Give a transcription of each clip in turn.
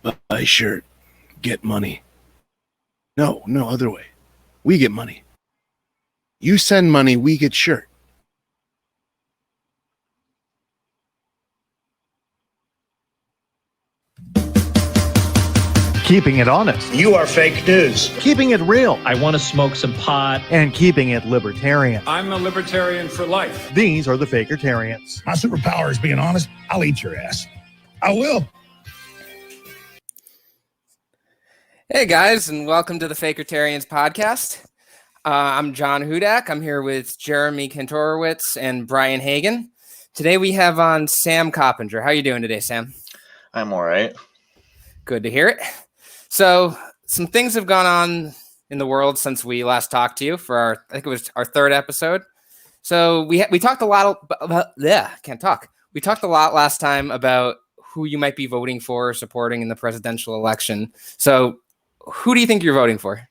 Buy shirt, get money. No, other way. We get money. You send money, we get shirt. Keeping it honest. You are fake news. Keeping it real. I want to smoke some pot. And keeping it libertarian. I'm a libertarian for life. These are the Fakertarians. My superpower is being honest. I'll eat your ass. I will. Hey guys, and welcome to the Fakertarians podcast. I'm John Hudak. I'm here with Jeremy Kantorowicz and Brian Hagan. Today we have on Sam Coppinger. How are you doing today, Sam? I'm all right. Good to hear it. So some things have gone on in the world since we last talked to you for I think it was our third episode. So we talked a lot about, can't talk. We talked a lot last time about who you might be voting for or supporting in the presidential election. So who do you think you're voting for?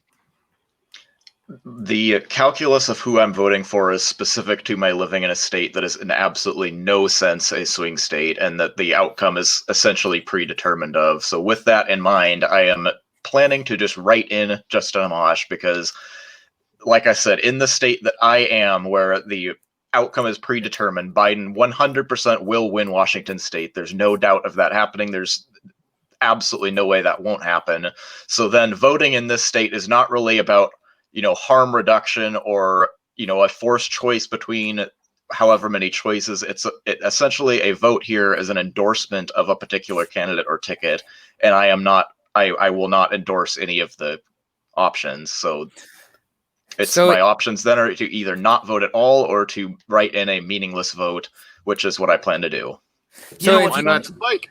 The calculus of who I'm voting for is specific to my living in a state that is in absolutely no sense a swing state, and that the outcome is essentially predetermined of. So with that in mind, I am planning to just write in Justin Amash because, like I said, in the state that I am, where the outcome is predetermined, Biden 100% will win Washington state. There's no doubt of that happening. There's absolutely no way that won't happen. So then voting in this state is not really about harm reduction or, a forced choice between however many choices. It essentially a vote here is an endorsement of a particular candidate or ticket. And I will not endorse any of the options. So my options then are to either not vote at all or to write in a meaningless vote, which is what I plan to do. So why not spike?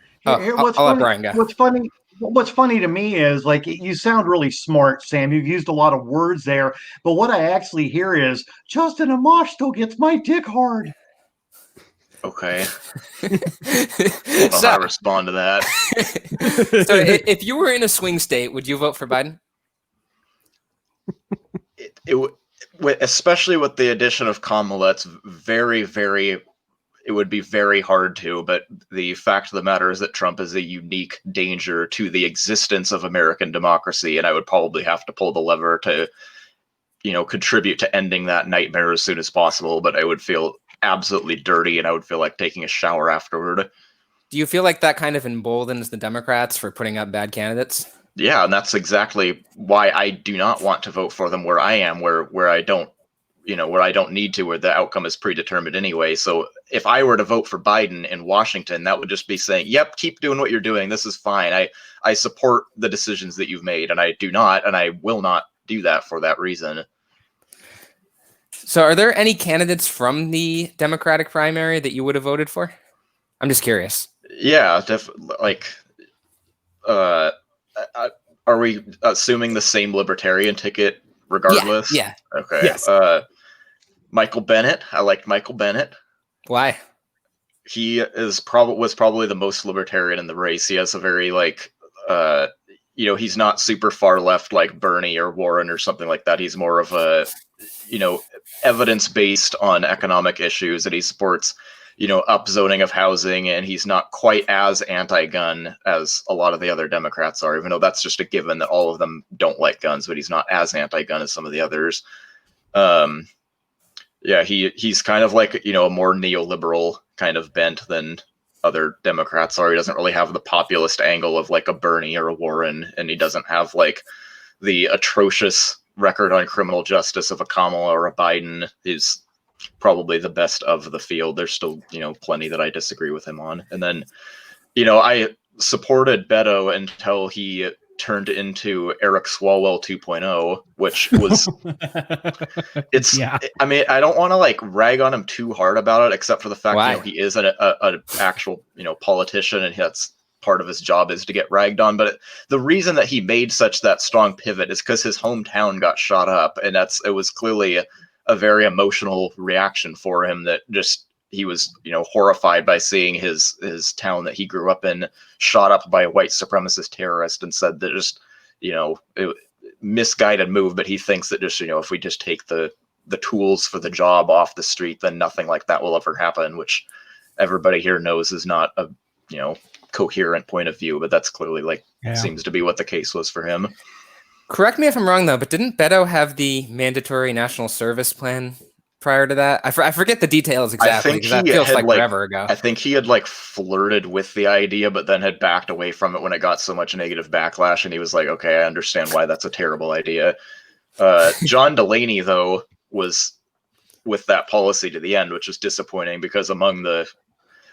What's funny to me is, like, you sound really smart, Sam. You've used a lot of words there, but what I actually hear is Justin Amash still gets my dick hard. Okay. I don't know how to respond to that. So if you were in a swing state, would you vote for Biden? Especially with the addition of Kamala, it's it would be very hard to, but the fact of the matter is that Trump is a unique danger to the existence of American democracy, and I would probably have to pull the lever to, contribute to ending that nightmare as soon as possible, but I would feel absolutely dirty, and I would feel like taking a shower afterward. Do you feel like that kind of emboldens the Democrats for putting up bad candidates? Yeah, and that's exactly why I do not want to vote for them where I am, where I don't need to, where the outcome is predetermined anyway. So if I were to vote for Biden in Washington, that would just be saying, yep, keep doing what you're doing. This is fine. I support the decisions that you've made, and I do not, and I will not do that for that reason. So are there any candidates from the Democratic primary that you would have voted for? I'm just curious. Yeah, are we assuming the same libertarian ticket regardless? Yeah. Okay. Yes. Michael Bennet. I liked Michael Bennet. Why? He was probably the most libertarian in the race. He has a very he's not super far left like Bernie or Warren or something like that. He's more of a, evidence-based on economic issues, and he supports, upzoning of housing, and he's not quite as anti-gun as a lot of the other Democrats are, even though that's just a given that all of them don't like guns, but he's not as anti-gun as some of the others. He's kind of like, a more neoliberal kind of bent than other Democrats are. He doesn't really have the populist angle of like a Bernie or a Warren, and he doesn't have like the atrocious record on criminal justice of a Kamala or a Biden. He's probably the best of the field. There's still, plenty that I disagree with him on. And then, I supported Beto until he turned into Eric Swalwell 2.0, which was, I mean, I don't want to like rag on him too hard about it, except for the fact, he is an actual, politician, and that's part of his job is to get ragged on. But the reason that he made that strong pivot is because his hometown got shot up, and it was clearly a very emotional reaction for him, that just he was horrified by seeing his town that he grew up in shot up by a white supremacist terrorist, and said that just misguided move, but he thinks that just if we just take the tools for the job off the street, then nothing like that will ever happen, which everybody here knows is not a coherent point of view, but that's clearly seems to be what the case was for him. Correct me if I'm wrong, though, but didn't Beto have the mandatory national service plan prior to that? I forget the details exactly, because that feels like forever ago. I think he had flirted with the idea, but then had backed away from it when it got so much negative backlash, and he was like, okay, I understand why that's a terrible idea. John Delaney, though, was with that policy to the end, which is disappointing, because among the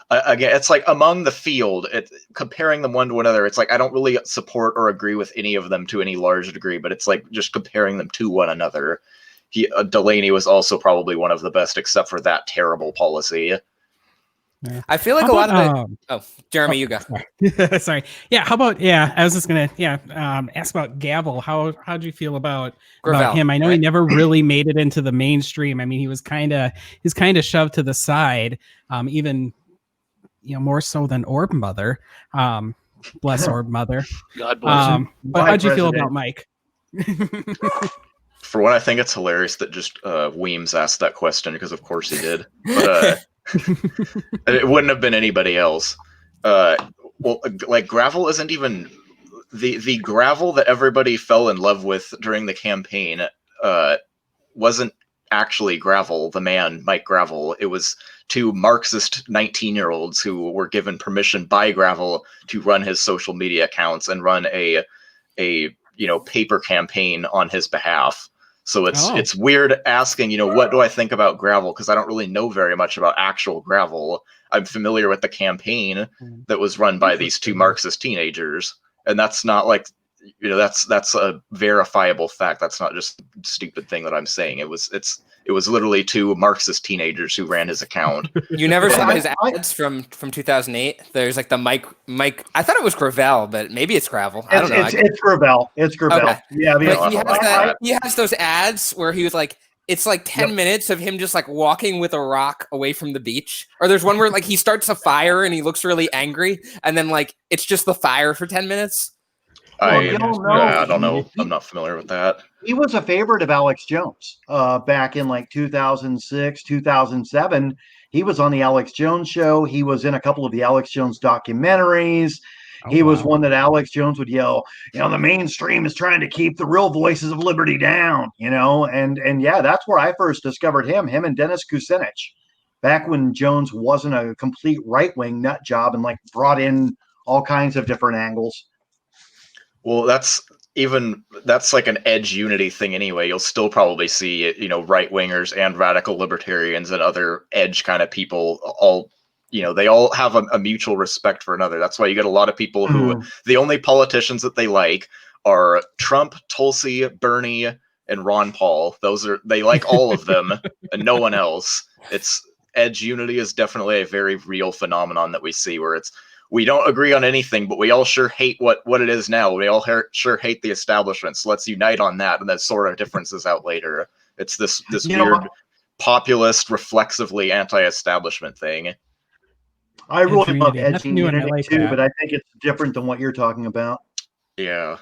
again, it's among the field, comparing them one to another, it's I don't really support or agree with any of them to any large degree, but it's just comparing them to one another. Delaney was also probably one of the best, except for that terrible policy. Yeah. I feel like a lot of the... Oh, Jeremy, you go. Sorry. Sorry. Yeah, how about... Yeah, I was just going to ask about Gavel. How'd you feel about him? I know he never really made it into the mainstream. I mean, he was kind of shoved to the side, even... more so than Orb Mother. Bless Orb Mother. God bless him. But how'd you feel about Mike? For one, I think it's hilarious that just Weems asked that question, because of course he did. But it wouldn't have been anybody else. Gravel isn't even the Gravel that everybody fell in love with during the campaign. Wasn't actually Gravel, the man, Mike Gravel. It was two Marxist 19-year-olds who were given permission by Gravel to run his social media accounts and run a paper campaign on his behalf. So it's weird asking, what do I think about Gravel? Because I don't really know very much about actual Gravel. I'm familiar with the campaign that was run by these two Marxist teenagers, and that's not that's a verifiable fact. That's not just a stupid thing that I'm saying. It was literally two Marxist teenagers who ran his account. You never saw his ads from 2008? There's the Mike. I thought it was Gravel, but maybe it's Gravel. I don't know. It's Gravel. It's Gravel. Okay. Yeah, but he has those ads where he was it's 10 minutes of him just walking with a rock away from the beach. Or there's one where he starts a fire and he looks really angry, and then it's just the fire for 10 minutes. I don't know. I'm not familiar with that. He was a favorite of Alex Jones back in 2006, 2007. He was on the Alex Jones show. He was in a couple of the Alex Jones documentaries. He was one that Alex Jones would yell, the mainstream is trying to keep the real voices of liberty down, and yeah, that's where I first discovered him and Dennis Kucinich, back when Jones wasn't a complete right-wing nut job and brought in all kinds of different angles. Well, that's an edge unity thing anyway. You'll still probably see, right-wingers and radical libertarians and other edge kind of people all, they all have a mutual respect for another. That's why you get a lot of people who the only politicians that they like are Trump, Tulsi, Bernie, and Ron Paul. They like all of them and no one else. Edge unity is definitely a very real phenomenon that we see, where we don't agree on anything, but we all sure hate what it is now. We all sure hate the establishment. So let's unite on that, and then sort our differences out later. It's this weird populist, reflexively anti-establishment thing. I really love edge unity too, but I think it's different than what you're talking about. Yeah.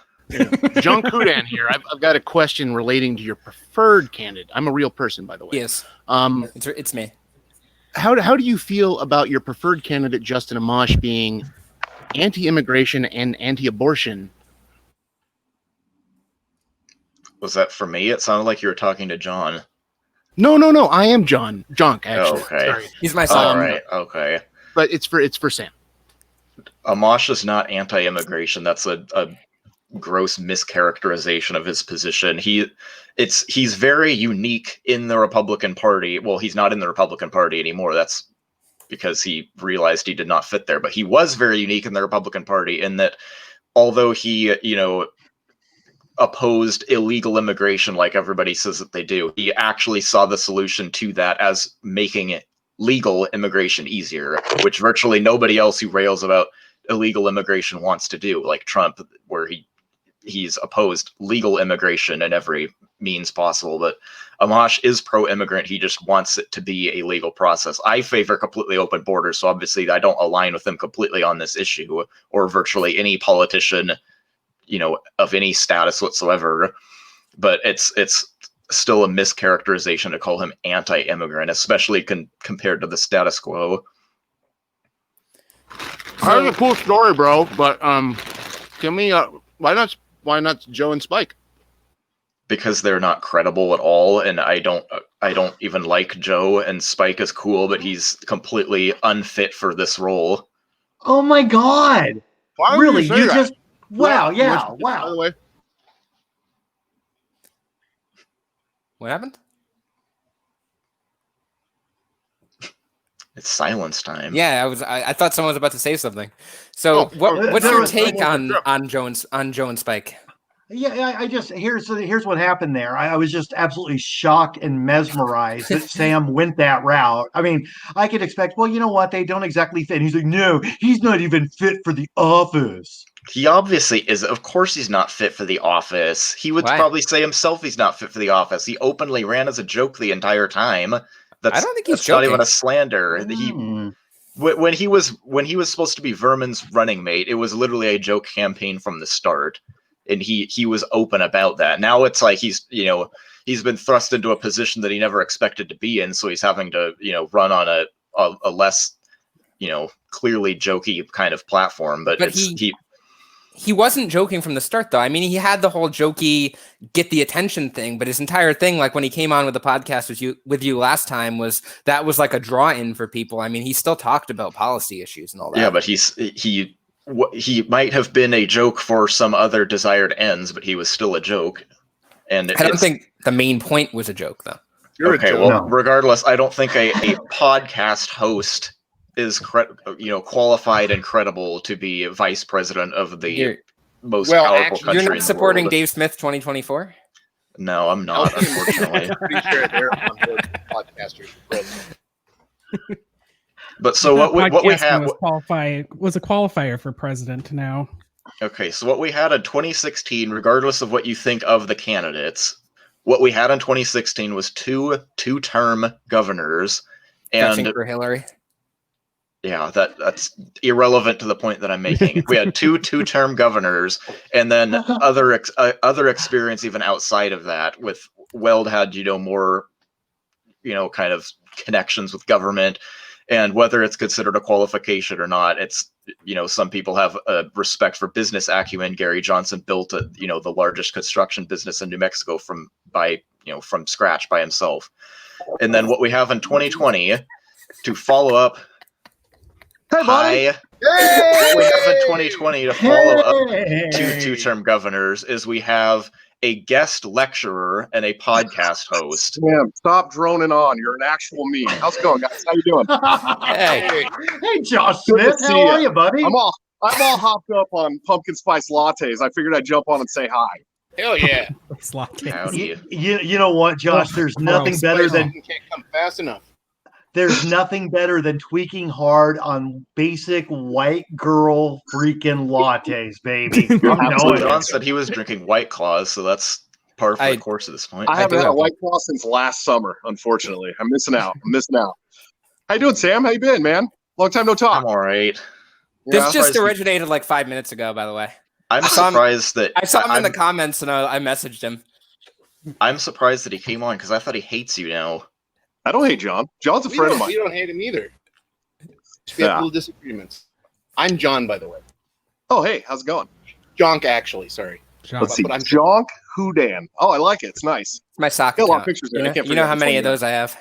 John Kudan here. I've got a question relating to your preferred candidate. I'm a real person, by the way. Yes. It's me. How do you feel about your preferred candidate, Justin Amash, being anti-immigration and anti-abortion? Was that for me? It sounded like you were talking to John. No. I am John. Jonk, actually. Oh, okay. Sorry. He's my son. All right. Okay. But it's for Sam. Amash is not anti-immigration. That's a gross mischaracterization of his position. He's very unique in the Republican Party. Well, he's not in the Republican Party anymore. That's because he realized he did not fit there. But he was very unique in the Republican Party in that, although he, opposed illegal immigration like everybody says that they do, he actually saw the solution to that as making legal immigration easier, which virtually nobody else who rails about illegal immigration wants to do, like Trump, where he's opposed legal immigration in every means possible. But Amash is pro-immigrant. He just wants it to be a legal process. I favor completely open borders, so obviously I don't align with him completely on this issue, or virtually any politician, of any status whatsoever. But it's still a mischaracterization to call him anti-immigrant, especially compared to the status quo. That's a cool story, bro. But give me why not Joe and Spike? Because they're not credible at all, and I don't even like Joe, and Spike is cool, but he's completely unfit for this role. Oh my God! Why Really? would you say that? just wow, yeah, By the wow. way, What happened? It's silence time. Yeah, I thought someone was about to say something. So, what's your take on Joe and Spike? Yeah, I just here's what happened there. I was just absolutely shocked and mesmerized that Sam went that route. I mean, I could expect, well, you know what? They don't exactly fit. And he's like, no, he's not even fit for the office. He obviously is. Of course he's not fit for the office. He would probably say himself he's not fit for the office. He openly ran as a joke the entire time. I don't think he's not even a slander. Hmm. When he was supposed to be Vermin's running mate, it was literally a joke campaign from the start. And he was open about that. Now it's like he's been thrust into a position that he never expected to be in, so he's having to run on a less clearly jokey kind of platform. But he wasn't joking from the start, though. I mean, he had the whole jokey get the attention thing, but his entire thing, like when he came on with the podcast with you last time, was like a draw in for people. I mean, he still talked about policy issues and all that. Yeah, but he might have been a joke for some other desired ends, but he was still a joke. And I don't think the main point was a joke, though. Regardless, I don't think a podcast host is qualified and credible to be vice president of the most powerful country. You're in not supporting the world. Dave Smith 2024? No, I'm not, unfortunately. I'm pretty sure they're on board podcasters. But so what we had was a qualifier for president now. Okay, so what we had in 2016, regardless of what you think of the candidates, what we had in 2016 was two-term governors, and for Hillary. Yeah, that's irrelevant to the point that I'm making. We had two-term governors, and then other experience even outside of that. With Weld had more, kind of connections with government, and whether it's considered a qualification or not, it's some people have a respect for business acumen. Gary Johnson built the largest construction business in New Mexico from scratch by himself, and then what we have in 2020 to follow up. What we have in 2020 to follow up two-term governors is we have a guest lecturer and a podcast host. Sam, stop droning on. You're an actual me. How's it going, guys? How you doing? Hey, Josh Smith. How are you, buddy? I'm all hopped up on pumpkin spice lattes. I figured I'd jump on and say hi. Hell yeah. You know what, Josh? There's nothing better than can't come fast enough. There's nothing better than tweaking hard on basic white girl freaking lattes, baby. John said he was drinking White Claws, so that's par for the course at this point. I haven't had a White Claw since last summer, unfortunately. I'm missing out. How you doing, Sam? How you been, man? Long time no talk. I'm all right. This just originated like 5 minutes ago, by the way. I'm surprised that I saw him in the comments and I messaged him. I'm surprised that he came on because I thought he hates you now. I don't hate John. John's a friend of mine. We don't hate him either. We have little disagreements. I'm John, by the way. Oh, hey, how's it going? Jonk, actually. Sorry. Let's see. Jonk Houdan. Oh, I like it. It's nice. It's my sock account. A lot account. of pictures there. You know how many of those I have.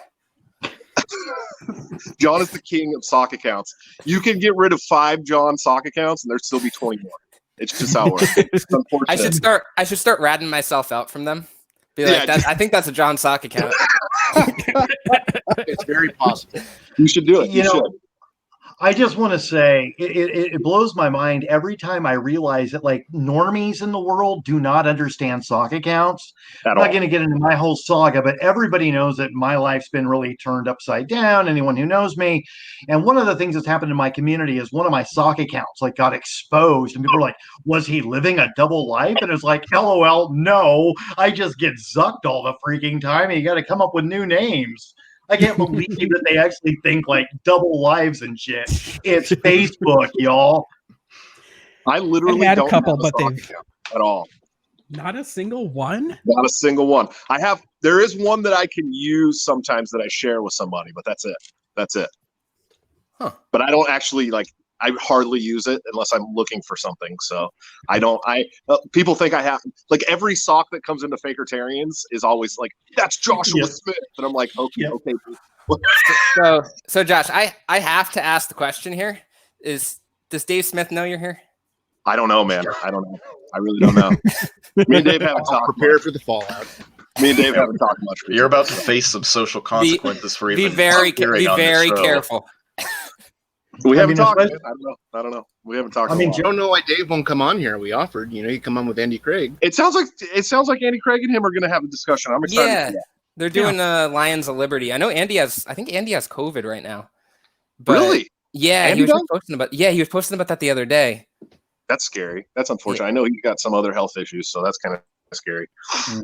John is the king of sock accounts. You can get rid of 5 John sock accounts, and there's still be 20 more. It's just how it works. It's unfortunate. I should start ratting myself out from them. Be like, I think that's a John sock account. It's very possible. You should do it. You should. I just want to say it blows my mind every time I realize that like normies in the world do not understand sock accounts. I'm not going to get into my whole saga, but everybody knows that my life's been really turned upside down. Anyone who knows me. And one of the things that's happened in my community is one of my sock accounts like got exposed and people were like, was he living a double life? And it's like, LOL, no, I just get zucked all the freaking time. And you got to come up with new names. I can't believe that they actually think like double lives and shit. It's Facebook, y'all. I literally had a don't couple, have a but sock they've account at all. Not a single one. Not a single one. There is one that I can use sometimes that I share with somebody, but that's it. Huh. But I don't actually I hardly use it unless I'm looking for something. So I don't. People think I have like every sock that comes into Fakertarians is always like that's Joshua Smith, and I'm like, okay, okay. So Josh, I have to ask the question here: does Dave Smith know you're here? I don't know, man. I don't know. I really don't know. Me and Dave haven't talked. Prepare for the fallout. Me and Dave haven't talked much. You're about to face some social consequences for even be very careful. We haven't talked. I don't know. We haven't talked. I mean, you don't know why Dave won't come on here. We offered. You come on with Andy Craig. It sounds like Andy Craig and him are going to have a discussion. I'm excited. Yeah, they're doing Lions of Liberty. I think Andy has COVID right now. But really? Yeah, he was posting about that the other day. That's scary. That's unfortunate. Yeah. I know he's got some other health issues, so that's kind of scary.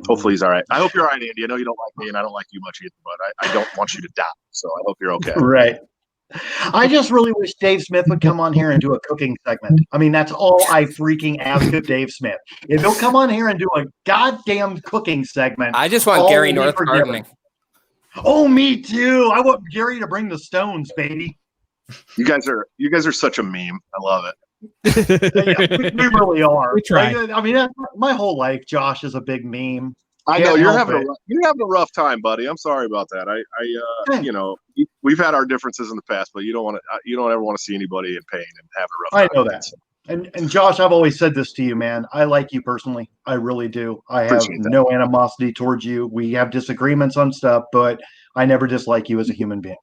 Hopefully he's all right. I hope you're all right, Andy. I know you don't like me, and I don't like you much either, but I don't want you to die, so I hope you're okay. Right. I just really wish Dave Smith would come on here and do a cooking segment. I mean, that's all I freaking ask of Dave Smith. If he'll come on here and do a goddamn cooking segment. I just want Gary North gardening. Oh, me too. I want Gary to bring the stones, baby. You guys are such a meme. I love it. We really are. We try. I mean, my whole life, Josh is a big meme. I know you're having a rough time, buddy. I'm sorry about that. We've had our differences in the past, but you don't ever want to see anybody in pain and have a rough time. I know that. And Josh, I've always said this to you, man. I like you personally. I really do. I have no animosity towards you. We have disagreements on stuff, but I never dislike you as a human being.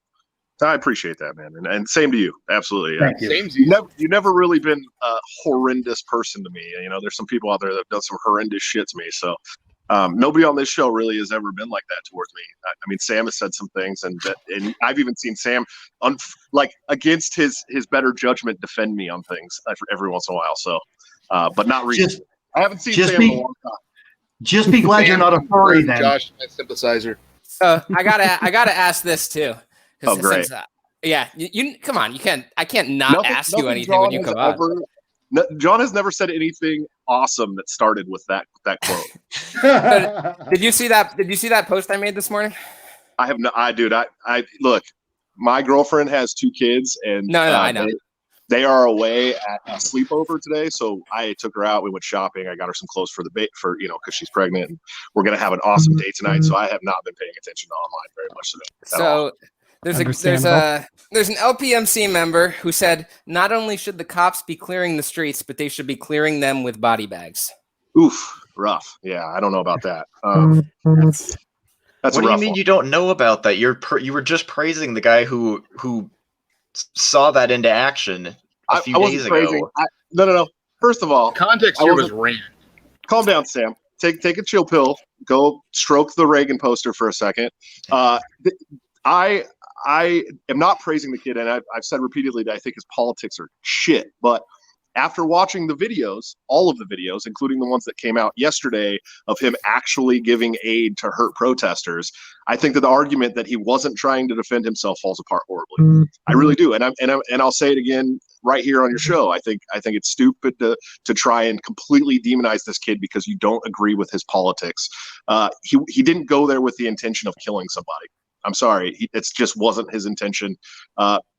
I appreciate that, man, and same to you. Absolutely. Thank you. Same to you. You've never really been a horrendous person to me. There's some people out there that have done some horrendous shit to me. So nobody on this show really has ever been like that towards me. I mean, Sam has said some things, and I've even seen Sam against his better judgment defend me on things every once in a while. So, but not recently. I haven't seen Sam in a long time. Just be glad you're not a furry, then. Josh, my sympathizer. I gotta ask this too. Oh, great. You come on. I can't not ask you anything when you come on. John has never said anything awesome that started with that quote. Did you see that post I made this morning? I have no. I look. My girlfriend has 2 kids, and I know. They are away at a sleepover today, so I took her out. We went shopping. I got her some clothes for because she's pregnant, and we're gonna have an awesome date tonight. So I have not been paying attention to online very much today. So. There's an LPMC member who said not only should the cops be clearing the streets, but they should be clearing them with body bags. Oof, rough. Yeah, I don't know about that. That's what do you mean you don't know about that? You were just praising the guy who saw that into action a few days ago. No. First of all, context here was rant. Calm down, Sam. Take a chill pill. Go stroke the Reagan poster for a second. I am not praising the kid, and I've said repeatedly that I think his politics are shit. But after watching the videos, all of the videos, including the ones that came out yesterday of him actually giving aid to hurt protesters, I think that the argument that he wasn't trying to defend himself falls apart horribly. I really do, and I'll say it again right here on your show. I think it's stupid to try and completely demonize this kid because you don't agree with his politics. He didn't go there with the intention of killing somebody. I'm sorry. It just wasn't his intention.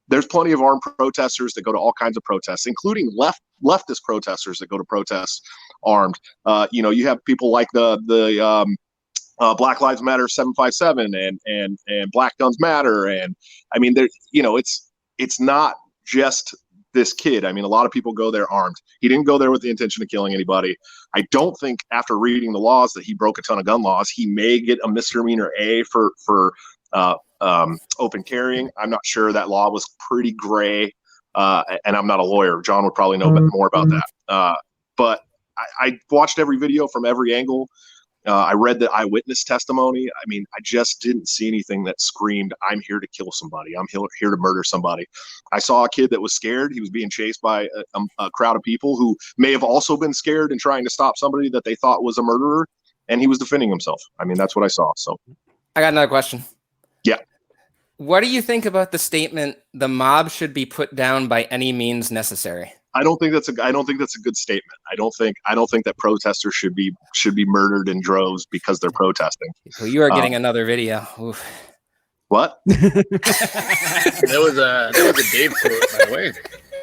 There's plenty of armed protesters that go to all kinds of protests, including leftist protesters that go to protests armed. You have people like the Black Lives Matter 757 and Black Guns Matter. And I mean, it's not just this kid. I mean, a lot of people go there armed. He didn't go there with the intention of killing anybody. I don't think after reading the laws that he broke a ton of gun laws. He may get a misdemeanor A for open carrying. I'm not sure. That law was pretty gray, and I'm not a lawyer. John would probably know more about that. But I watched every video from every angle. I read the eyewitness testimony. I mean, I just didn't see anything that screamed, I'm here to kill somebody. I'm here to murder somebody. I saw a kid that was scared. He was being chased by a crowd of people who may have also been scared and trying to stop somebody that they thought was a murderer, and he was defending himself. I mean, that's what I saw. So I got another question. Yeah. What do you think about the statement, the mob should be put down by any means necessary? I don't think that's a good statement. I don't think that protesters should be murdered in droves because they're protesting. Well, you are getting another video. Oof. What? That was a Dave quote, by the way.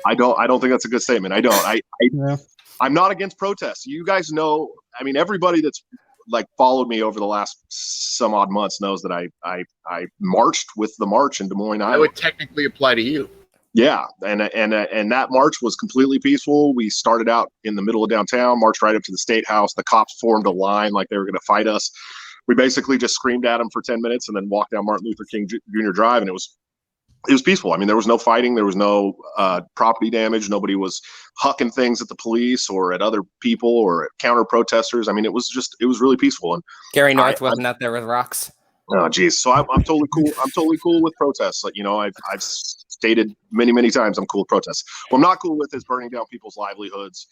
I don't think that's a good statement. I don't. Yeah. I'm not against protests. You guys know, I mean, everybody that's like followed me over the last some odd months knows that I marched with the march in Des Moines, Iowa. That would technically apply to you. Yeah, and that march was completely peaceful. We started out in the middle of downtown, marched right up to the State House. The cops formed a line like they were going to fight us. We basically just screamed at them for 10 minutes and then walked down Martin Luther King Jr. Drive, and it was peaceful. I mean, there was no fighting, there was no property damage. Nobody was hucking things at the police or at other people or at counter protesters. I mean, it was really peaceful. And Gary North wasn't out there with rocks. Oh, geez. So I'm totally cool. I'm totally cool with protests. Like, you know, I've stated many times I'm cool with protests. What I'm not cool with is burning down people's livelihoods,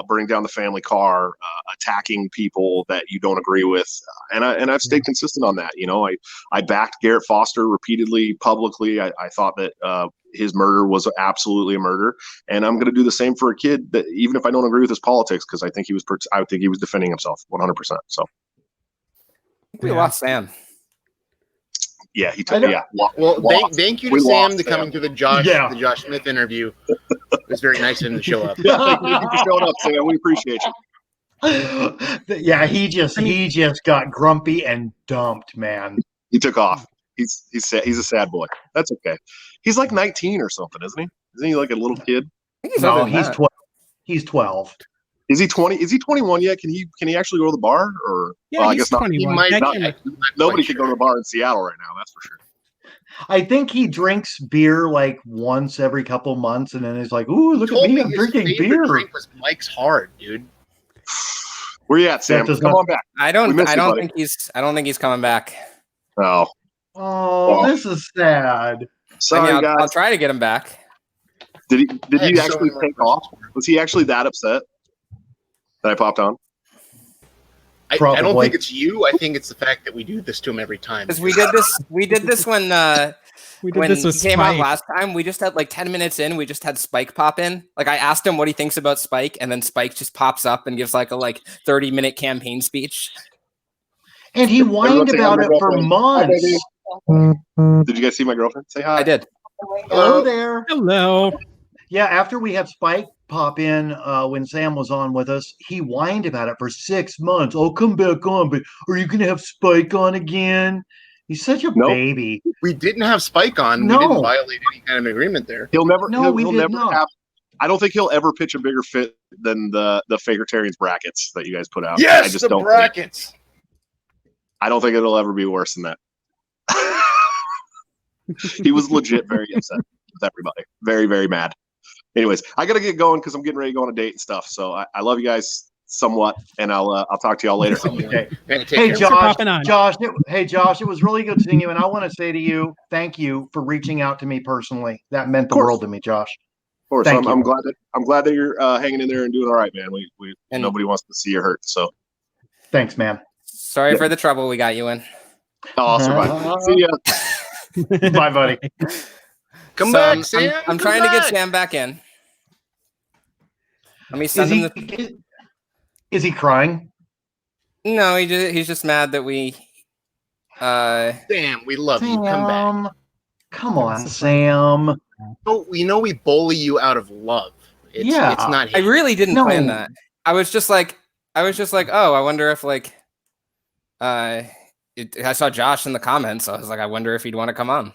burning down the family car, attacking people that you don't agree with. And I've stayed consistent on that. You know, I backed Garrett Foster repeatedly, publicly. I thought that his murder was absolutely a murder, and I'm going to do the same for a kid that, even if I don't agree with his politics, because I think he was defending himself 100%. So we lost Sam. Yeah, he took. Yeah. Well, thank you to Sam to coming to the Josh Smith interview. It was very nice of him to show up. Yeah, thank you for showing up, Sam. We appreciate you. Yeah, he just got grumpy and dumped, man. He took off. He's a sad boy. That's okay. He's like 19 or something, isn't he? Isn't he like a little kid? No, he's 12. He's 12. Is he 20? Is he 21 yet? Can he actually go to the bar? Or Yeah, well, I he's guess not. 21. He might That not. came- Nobody could go to the bar in Seattle right now. That's for sure. I think he drinks beer like once every couple months, and then he's like, "Ooh, look at me! I'm drinking beer." Drink was Mike's Hard, dude. Where you at, Sam? Come on back. I don't think he's coming back. Oh. Oh, this is sad. Sorry, I mean, guys. I'll try to get him back. Did he actually take off? Was he actually that upset that I popped on? I don't think it's you. I think it's the fact that we do this to him every time. Because we did this when when this with he came out Spike. last time. We just had like 10 minutes in, we just had Spike pop in. Like, I asked him what he thinks about Spike, and then Spike just pops up and gives like a 30-minute campaign speech. And he whined about it for months. Did you guys see my girlfriend? Say hi. I did. Hello there. Hello. Yeah, after we had Spike pop in when Sam was on with us, he whined about it for 6 months. Oh, come back on, but are you going to have Spike on again? He's such a baby. We didn't have Spike on. No. We didn't violate any kind of agreement there. He'll never. No, he'll, we he'll did never not. have. I don't think he'll ever pitch a bigger fit than the Fakertarians brackets that you guys put out. Yes, I just the don't brackets. I don't think it'll ever be worse than that. He was legit very upset with everybody. Very, very mad. Anyways, I gotta get going because I'm getting ready to go on a date and stuff. So I love you guys somewhat, and I'll talk to y'all later. Okay. Hey, Hey, for Josh. popping on. Josh. It was really good seeing you, and I want to say to you, thank you for reaching out to me personally. That meant the world to me, Josh. Of course, Thank you. I'm glad that you're hanging in there and doing all right, man. And nobody wants to see you hurt. So Thanks, man. Sorry for the trouble we got you in. I'll survive. See ya. Bye, buddy. Come So back, Sam. I'm trying to get Sam back in. Let me send him the. Is he crying? No, he's just mad that we. Sam, we love you. Come back. Come on, Sam. Oh, we know we bully you out of love. It's not. I really didn't No. plan that. I was just like, oh, I wonder if I saw Josh in the comments. So I was like, I wonder if he'd want to come on.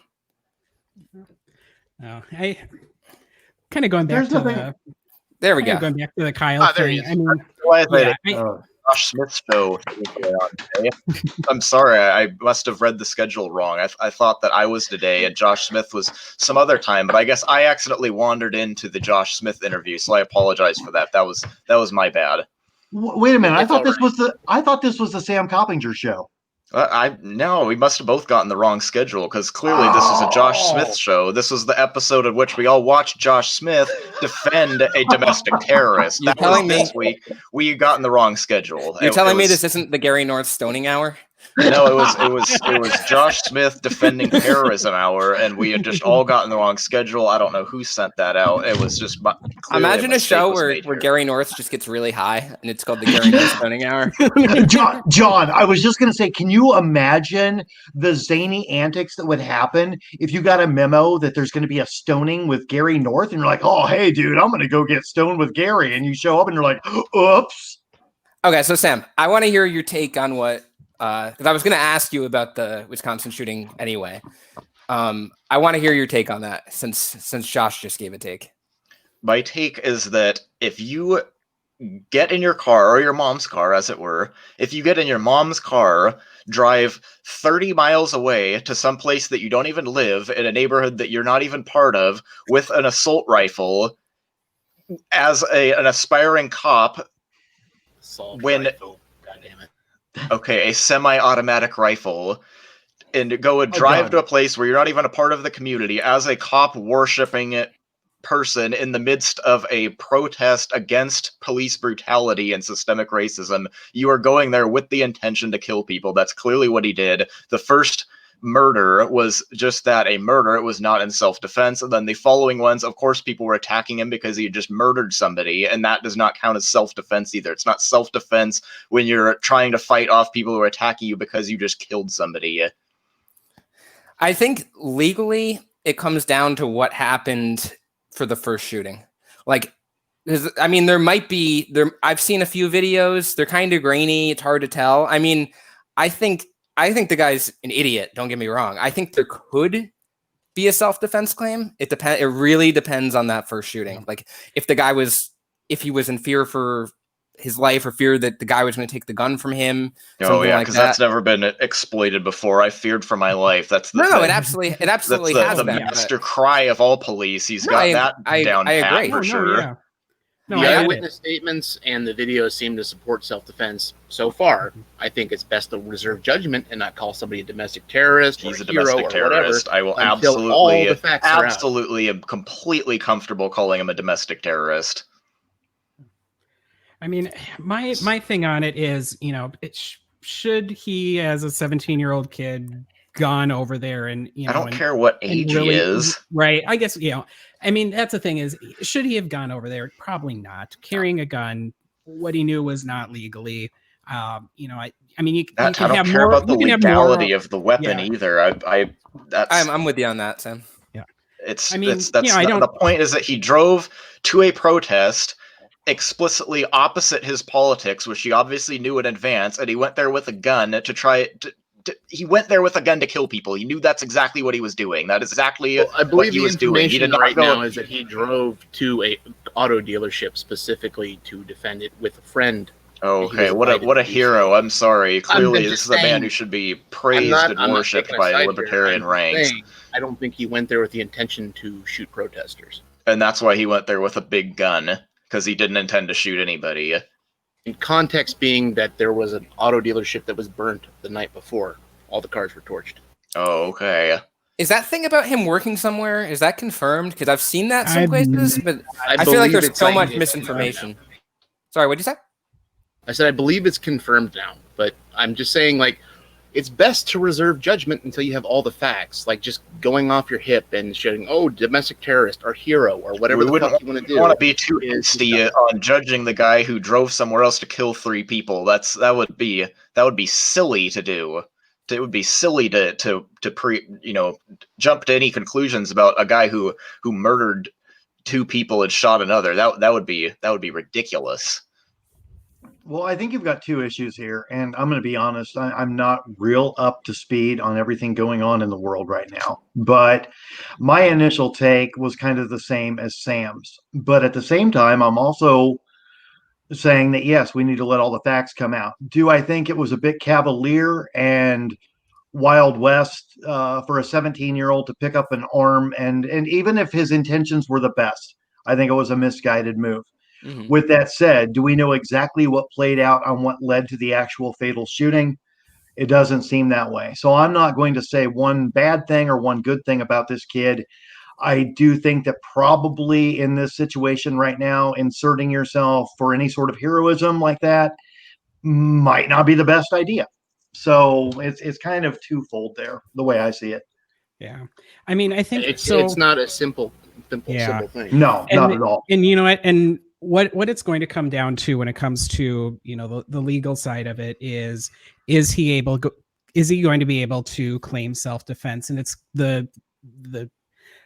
Oh, I kind of going back to the. There we go. Going back to the Kyle there thing. he I mean, Josh Smith's show. I'm sorry, I must have read the schedule wrong. I thought that I was today and Josh Smith was some other time, but I guess I accidentally wandered into the Josh Smith interview, so I apologize for that. That was my bad. Wait a minute. I thought this was the Sam Coppinger show. No, we must have both gotten the wrong schedule because clearly this is a Josh Smith show. This was the episode in which we all watched Josh Smith defend a domestic terrorist. You're telling me this week we got in the wrong schedule. You're telling me this isn't the Gary North stoning hour? No, it was Josh Smith defending terrorism hour, and we had just all gotten the wrong schedule. I don't know who sent that out. It was just imagine a show where Gary North just gets really high, and it's called the Gary North Stoning Hour. John, I was just gonna say, can you imagine the zany antics that would happen if you got a memo that there's going to be a stoning with Gary North, and you're like, oh, hey, dude, I'm gonna go get stoned with Gary, and you show up and you're like, oops. Okay, so Sam, I want to hear your take on what. Because I was going to ask you about the Wisconsin shooting anyway. I want to hear your take on that since Josh just gave a take. My take is that if you get in your car, or your mom's car, as it were, if you get in your mom's car, drive 30 miles away to some place that you don't even live, in a neighborhood that you're not even part of, with an assault rifle, as an aspiring cop, okay, a semi-automatic rifle, and go and drive to a place where you're not even a part of the community as a cop worshipping person in the midst of a protest against police brutality and systemic racism. You are going there with the intention to kill people. That's clearly what he did. The first murder was just that, a murder. It was not in self-defense. And then the following ones, of course, people were attacking him because he had just murdered somebody, and that does not count as self-defense either. It's not self-defense when you're trying to fight off people who are attacking you because you just killed somebody. I think legally it comes down to what happened for the first shooting. Like, I mean, there might be I've seen a few videos. They're kind of grainy. It's hard to tell. I mean, I think the guy's an idiot. Don't get me wrong. I think there could be a self-defense claim. It really depends on that first shooting. Like, if he was in fear for his life, or fear that the guy was going to take the gun from him. Oh yeah, because that's never been exploited before. I feared for my life. That's it absolutely has the master cry of all police. He's got that down pat for sure. The eyewitness statements and the videos seem to support self-defense so far. I think it's best to reserve judgment and not call somebody a domestic terrorist. He's a domestic terrorist. I will absolutely am completely comfortable calling him a domestic terrorist. I mean, my thing on it is, should he, as a 17-year-old kid, gone over there and I don't care what age he is, right? I guess I mean, that's the thing is, should he have gone over there? Probably not. Carrying a gun, what he knew was not legally. I mean, you can have more about the legality of the weapon either. I'm with you on that, Sam. Yeah, the point is that he drove to a protest explicitly opposite his politics, which he obviously knew in advance, and he went there with a gun he went there with a gun to kill people. He knew that's exactly what he was doing. That is exactly what he was doing. He did not right now is that he drove to a auto dealership specifically to defend it with a friend. Oh, okay, what a hero. I'm sorry. Clearly, this is a man who should be praised and worshipped by libertarian ranks. I don't think he went there with the intention to shoot protesters. And that's why he went there with a big gun, because he didn't intend to shoot anybody. In context being that there was an auto dealership that was burnt the night before. All the cars were torched. Oh, okay. Is that thing about him working somewhere, is that confirmed? Because I've seen that some places, but I feel like there's so much misinformation. Sorry, what did you say? I said I believe it's confirmed now, but I'm just saying, like, it's best to reserve judgment until you have all the facts. Like, just going off your hip and shouting, "Oh, domestic terrorist" or "hero" or whatever the fuck you want to do. I want to be too hasty on judging the guy who drove somewhere else to kill 3 people. That would be silly to do. It would be silly to jump to any conclusions about a guy who murdered 2 people and shot another. That would be ridiculous. Well, I think you've got 2 issues here, and I'm going to be honest. I'm not real up to speed on everything going on in the world right now. But my initial take was kind of the same as Sam's. But at the same time, I'm also saying that, yes, we need to let all the facts come out. Do I think it was a bit cavalier and Wild West for a 17-year-old to pick up an arm? And even if his intentions were the best, I think it was a misguided move. Mm-hmm. With that said, do we know exactly what played out on what led to the actual fatal shooting? It doesn't seem that way. So I'm not going to say one bad thing or one good thing about this kid. I do think that probably in this situation right now, inserting yourself for any sort of heroism like that might not be the best idea. So it's kind of twofold there, the way I see it. Yeah, I mean, I think it's so. It's not a simple thing. No, not at all. And you know what? And what it's going to come down to when it comes to the legal side of it is he going to be able to claim self-defense? And it's the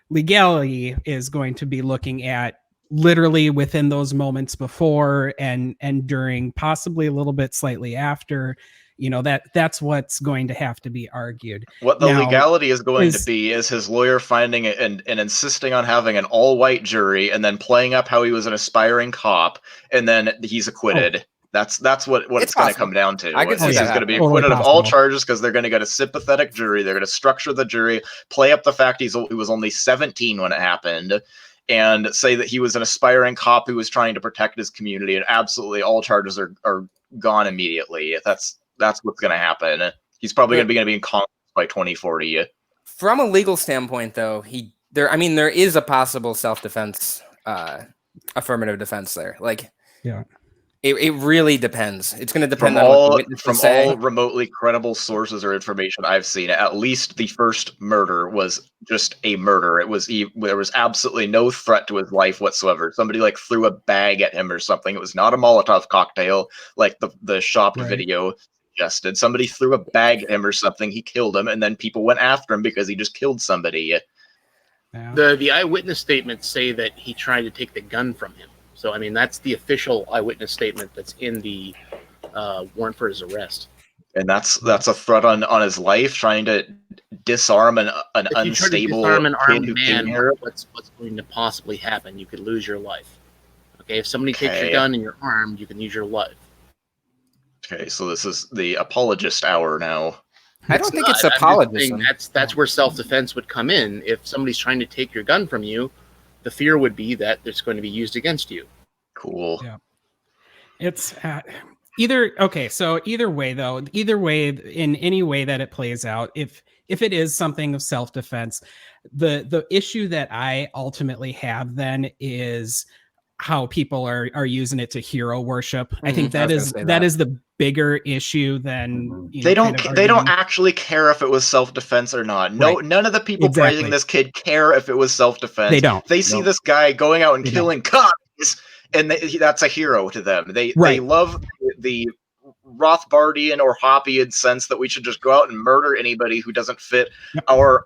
legality is going to be looking at literally within those moments before and during, possibly a little bit slightly after. That's what's going to have to be argued. What the legality is going to be is his lawyer finding it and insisting on having an all-white jury and then playing up how he was an aspiring cop and then he's acquitted. That's what it's going to come down to. I could see he's that. going to be acquitted of all charges because they're going to get a sympathetic jury. They're going to structure the jury, play up the fact he was only 17 when it happened, and say that he was an aspiring cop who was trying to protect his community, and absolutely all charges are gone immediately. That's what's going to happen. He's probably going to be in Congress by 2040. From a legal standpoint, though, there is a possible self-defense, affirmative defense there. Like, yeah, it really depends. It's going to depend on all remotely credible sources or information I've seen. At least the first murder was just a murder. There was absolutely no threat to his life whatsoever. Somebody threw a bag at him or something. It was not a Molotov cocktail like the shop video suggested. Somebody threw a bag at him or something. He killed him, and then people went after him because he just killed somebody. Yeah. The eyewitness statements say that he tried to take the gun from him. So, I mean, that's the official eyewitness statement that's in the warrant for his arrest. And that's a threat on his life, trying to disarm an unstable kid who came here. What's going to possibly happen? You could lose your life. Okay, if somebody takes your gun and you're armed, you can use your life. Okay, so this is the apologist hour now. I don't think it's apologism. That's where self-defense would come in. If somebody's trying to take your gun from you, the fear would be that it's going to be used against you. Cool. Yeah. It's so either way, in any way that it plays out, if it is something of self-defense, the issue that I ultimately have then is how people are using it to hero worship. I think that is the bigger issue than they don't actually care if it was self-defense or not. No, none of the people praising this kid care if it was self-defense. They don't. They see this guy going out and killing cops, and that's a hero to them. They love the Rothbardian or Hoppian sense that we should just go out and murder anybody who doesn't fit our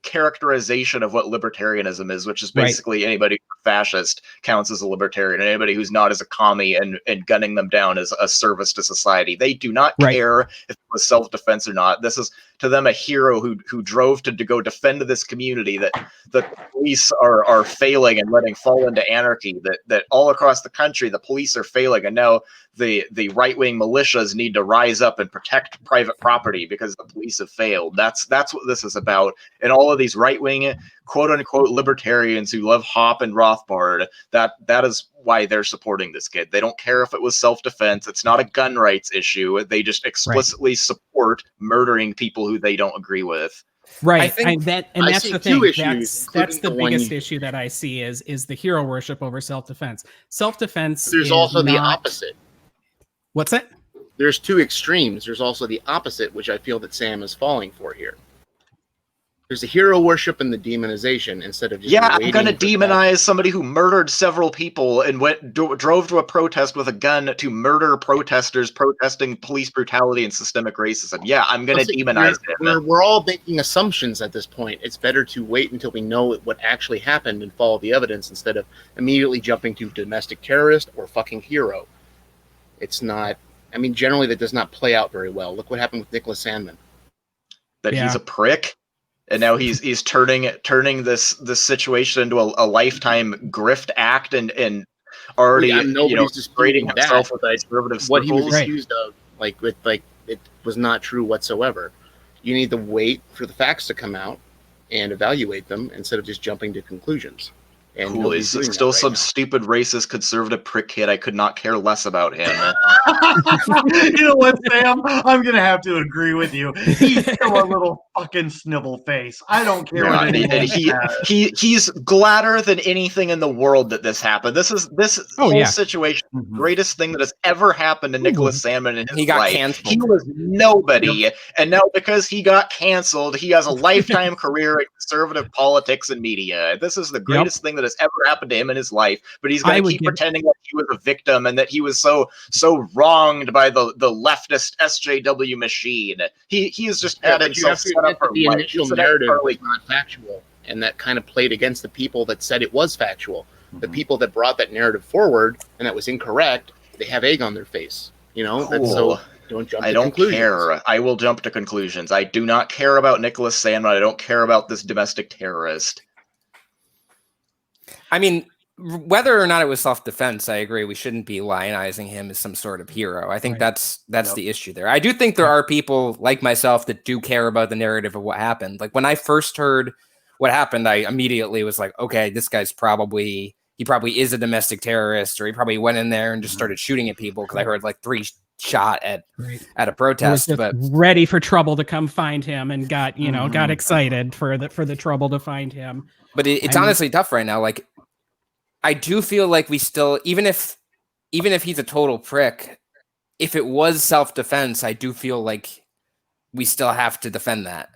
characterization of what libertarianism is, which is basically anybody who's fascist counts as a libertarian, and anybody who's not as a commie and gunning them down as a service to society. They do not care if it was self-defense or not. This is to them a hero who drove to go defend this community that the police are failing and letting fall into anarchy, that all across the country the police are failing, and now the right-wing militias need to rise up and protect private property because the police have failed. That's what this is about. And all of these right-wing quote-unquote libertarians who love Hop and Rothbard, that is why they're supporting this kid. They don't care if it was self-defense. It's not a gun rights issue. They just explicitly support murdering people who they don't agree with. Right. That's the thing. That's the biggest issue that I see is the hero worship over self-defense. Self-defense. There's also the opposite. What's that? There's two extremes. There's also the opposite, which I feel that Sam is falling for here. There's the hero worship and the demonization instead of just I'm going to demonize somebody who murdered several people and drove to a protest with a gun to murder protesters protesting police brutality and systemic racism. Yeah, I'm going to demonize them. We're all making assumptions at this point. It's better to wait until we know what actually happened and follow the evidence instead of immediately jumping to domestic terrorist or fucking hero. It's not. I mean, generally that does not play out very well. Look what happened with Nicholas Sandmann. That he's a prick. And now he's turning this situation into a lifetime grift act and already grading himself with conservative what he was accused of, it was not true whatsoever. You need to wait for the facts to come out and evaluate them instead of just jumping to conclusions. And Cool. He's still some stupid racist conservative prick kid. I could not care less about him. You know what, Sam? I'm gonna have to agree with you. He's still a little fucking snivel face. I don't care what anyone says. He's gladder than anything in the world that this happened. This whole situation, the greatest thing that has ever happened to Nicholas Sandmann in his life. Canceled. He was nobody, and now because he got canceled, he has a lifetime career in conservative politics and media. This is the greatest thing that has ever happened to him in his life. But he's going to keep pretending that he was a victim and that he was so wronged by the leftist SJW machine. He is just had himself set up for the life. initial narrative was not factual, and that kind of played against the people that said it was factual. The people that brought that narrative forward and that was incorrect, they have egg on their face. You know, cool. Don't jump. I don't care. I will jump to conclusions. I do not care about Nicholas Sandmann. I don't care about this domestic terrorist. I mean, whether or not it was self-defense, I agree. We shouldn't be lionizing him as some sort of hero. I think that's the issue there. I do think there are people like myself that do care about the narrative of what happened. Like when I first heard what happened, I immediately was like, okay, this guy's probably is a domestic terrorist, or he probably went in there and just started shooting at people because I heard like 3 shot at a protest. But ready for trouble to come find him and got excited for the trouble to find him. But it's honestly tough right now. Like, I do feel like we still, even if he's a total prick, if it was self-defense, I do feel like we still have to defend that.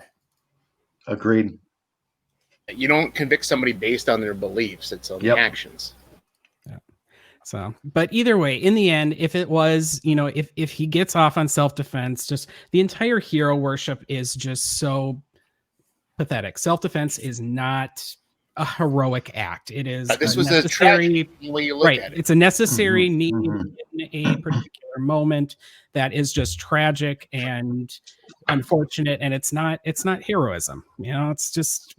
Agreed. You don't convict somebody based on their beliefs; it's on the actions. Yeah. So, but either way, in the end, if it was, if he gets off on self-defense, just the entire hero worship is just so pathetic. Self-defense is not a heroic act. It is this was a tragedy when you look at it. It's a necessary need in a particular moment that is just tragic and unfortunate, and it's not heroism. It's just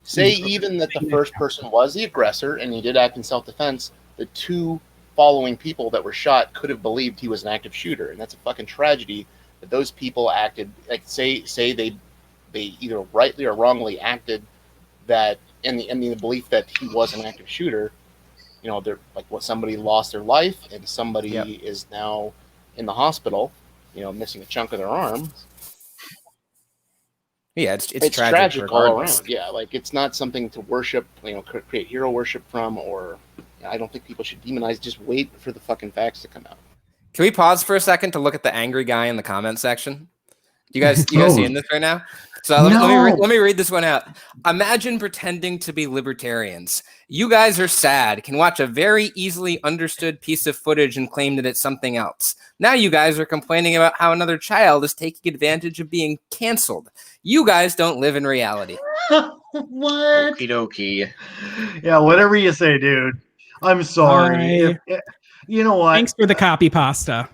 say even that the first person was the aggressor and he did act in self-defense. The 2 following people that were shot could have believed he was an active shooter, and that's a fucking tragedy that those people acted like say they either rightly or wrongly acted that in the belief that he was an active shooter. They're like somebody lost their life and somebody is now in the hospital, missing a chunk of their arm. Yeah, it's tragic all around. Yeah, like it's not something to worship, create hero worship from, or I don't think people should demonize. Just wait for the fucking facts to come out. Can we pause for a second to look at the angry guy in the comment section? You guys seeing this right now? So let me read this one out. Imagine pretending to be libertarians. You guys are sad, can watch a very easily understood piece of footage and claim that it's something else. Now you guys are complaining about how another child is taking advantage of being canceled. You guys don't live in reality. What? Okie dokie. Yeah, whatever you say, dude. I'm sorry. You know what? Thanks for the copy pasta.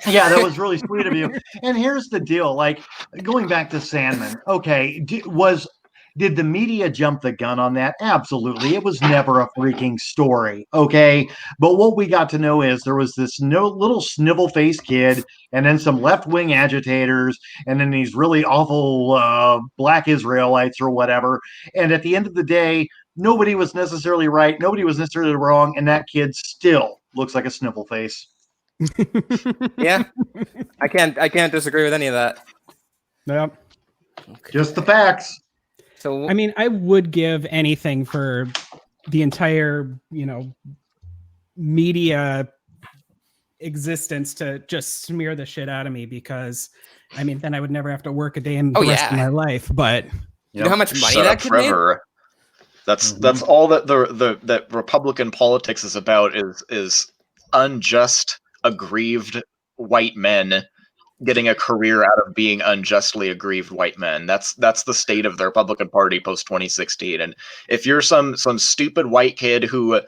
Yeah, that was really sweet of you. And here's the deal. Like, going back to Sandmann, okay, did the media jump the gun on that? Absolutely. It was never a freaking story, okay? But what we got to know is there was this little snivel-faced kid, and then some left-wing agitators, and then these really awful black Israelites or whatever. And at the end of the day, nobody was necessarily right, nobody was necessarily wrong, and that kid still looks like a snivel face. Yeah, I can't disagree with any of that. Yep. Okay. Just the facts. So I mean, I would give anything for the entire, media existence to just smear the shit out of me, because I mean, then I would never have to work a day in the rest of my life. But you know how much money that could make? That's all that that Republican politics is about is unjust, aggrieved white men getting a career out of being unjustly aggrieved white men. That's the state of the Republican Party post 2016. And if you're some stupid white kid who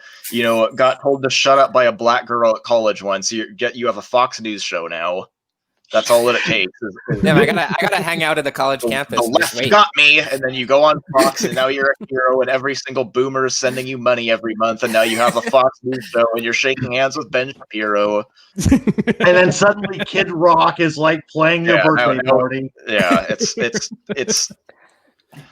got told to shut up by a black girl at college once, you have a Fox News show now. That's all that it takes. Yeah, I gotta hang out at the college campus. The left got me, and then you go on Fox, and now you're a hero, and every single boomer is sending you money every month, and now you have a Fox News show, and you're shaking hands with Ben Shapiro. And then suddenly Kid Rock is like playing your birthday party. Yeah, it's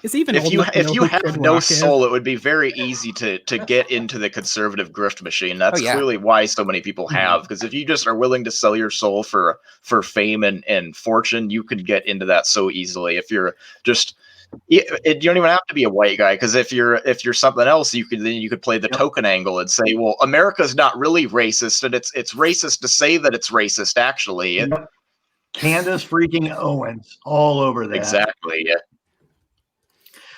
is even if old you enough to know if you who have Kid no Rock is. soul, it would be very easy to get into the conservative grift machine. That's yeah. clearly why so many people have, because if you just are willing to sell your soul for fame and fortune, you could get into that so easily. If you're just you don't even have to be a white guy, because if you're something else, you could play the token angle and say, well, America's not really racist, and it's racist to say that it's racist actually. Yep. Candace freaking Owens all over that. Exactly.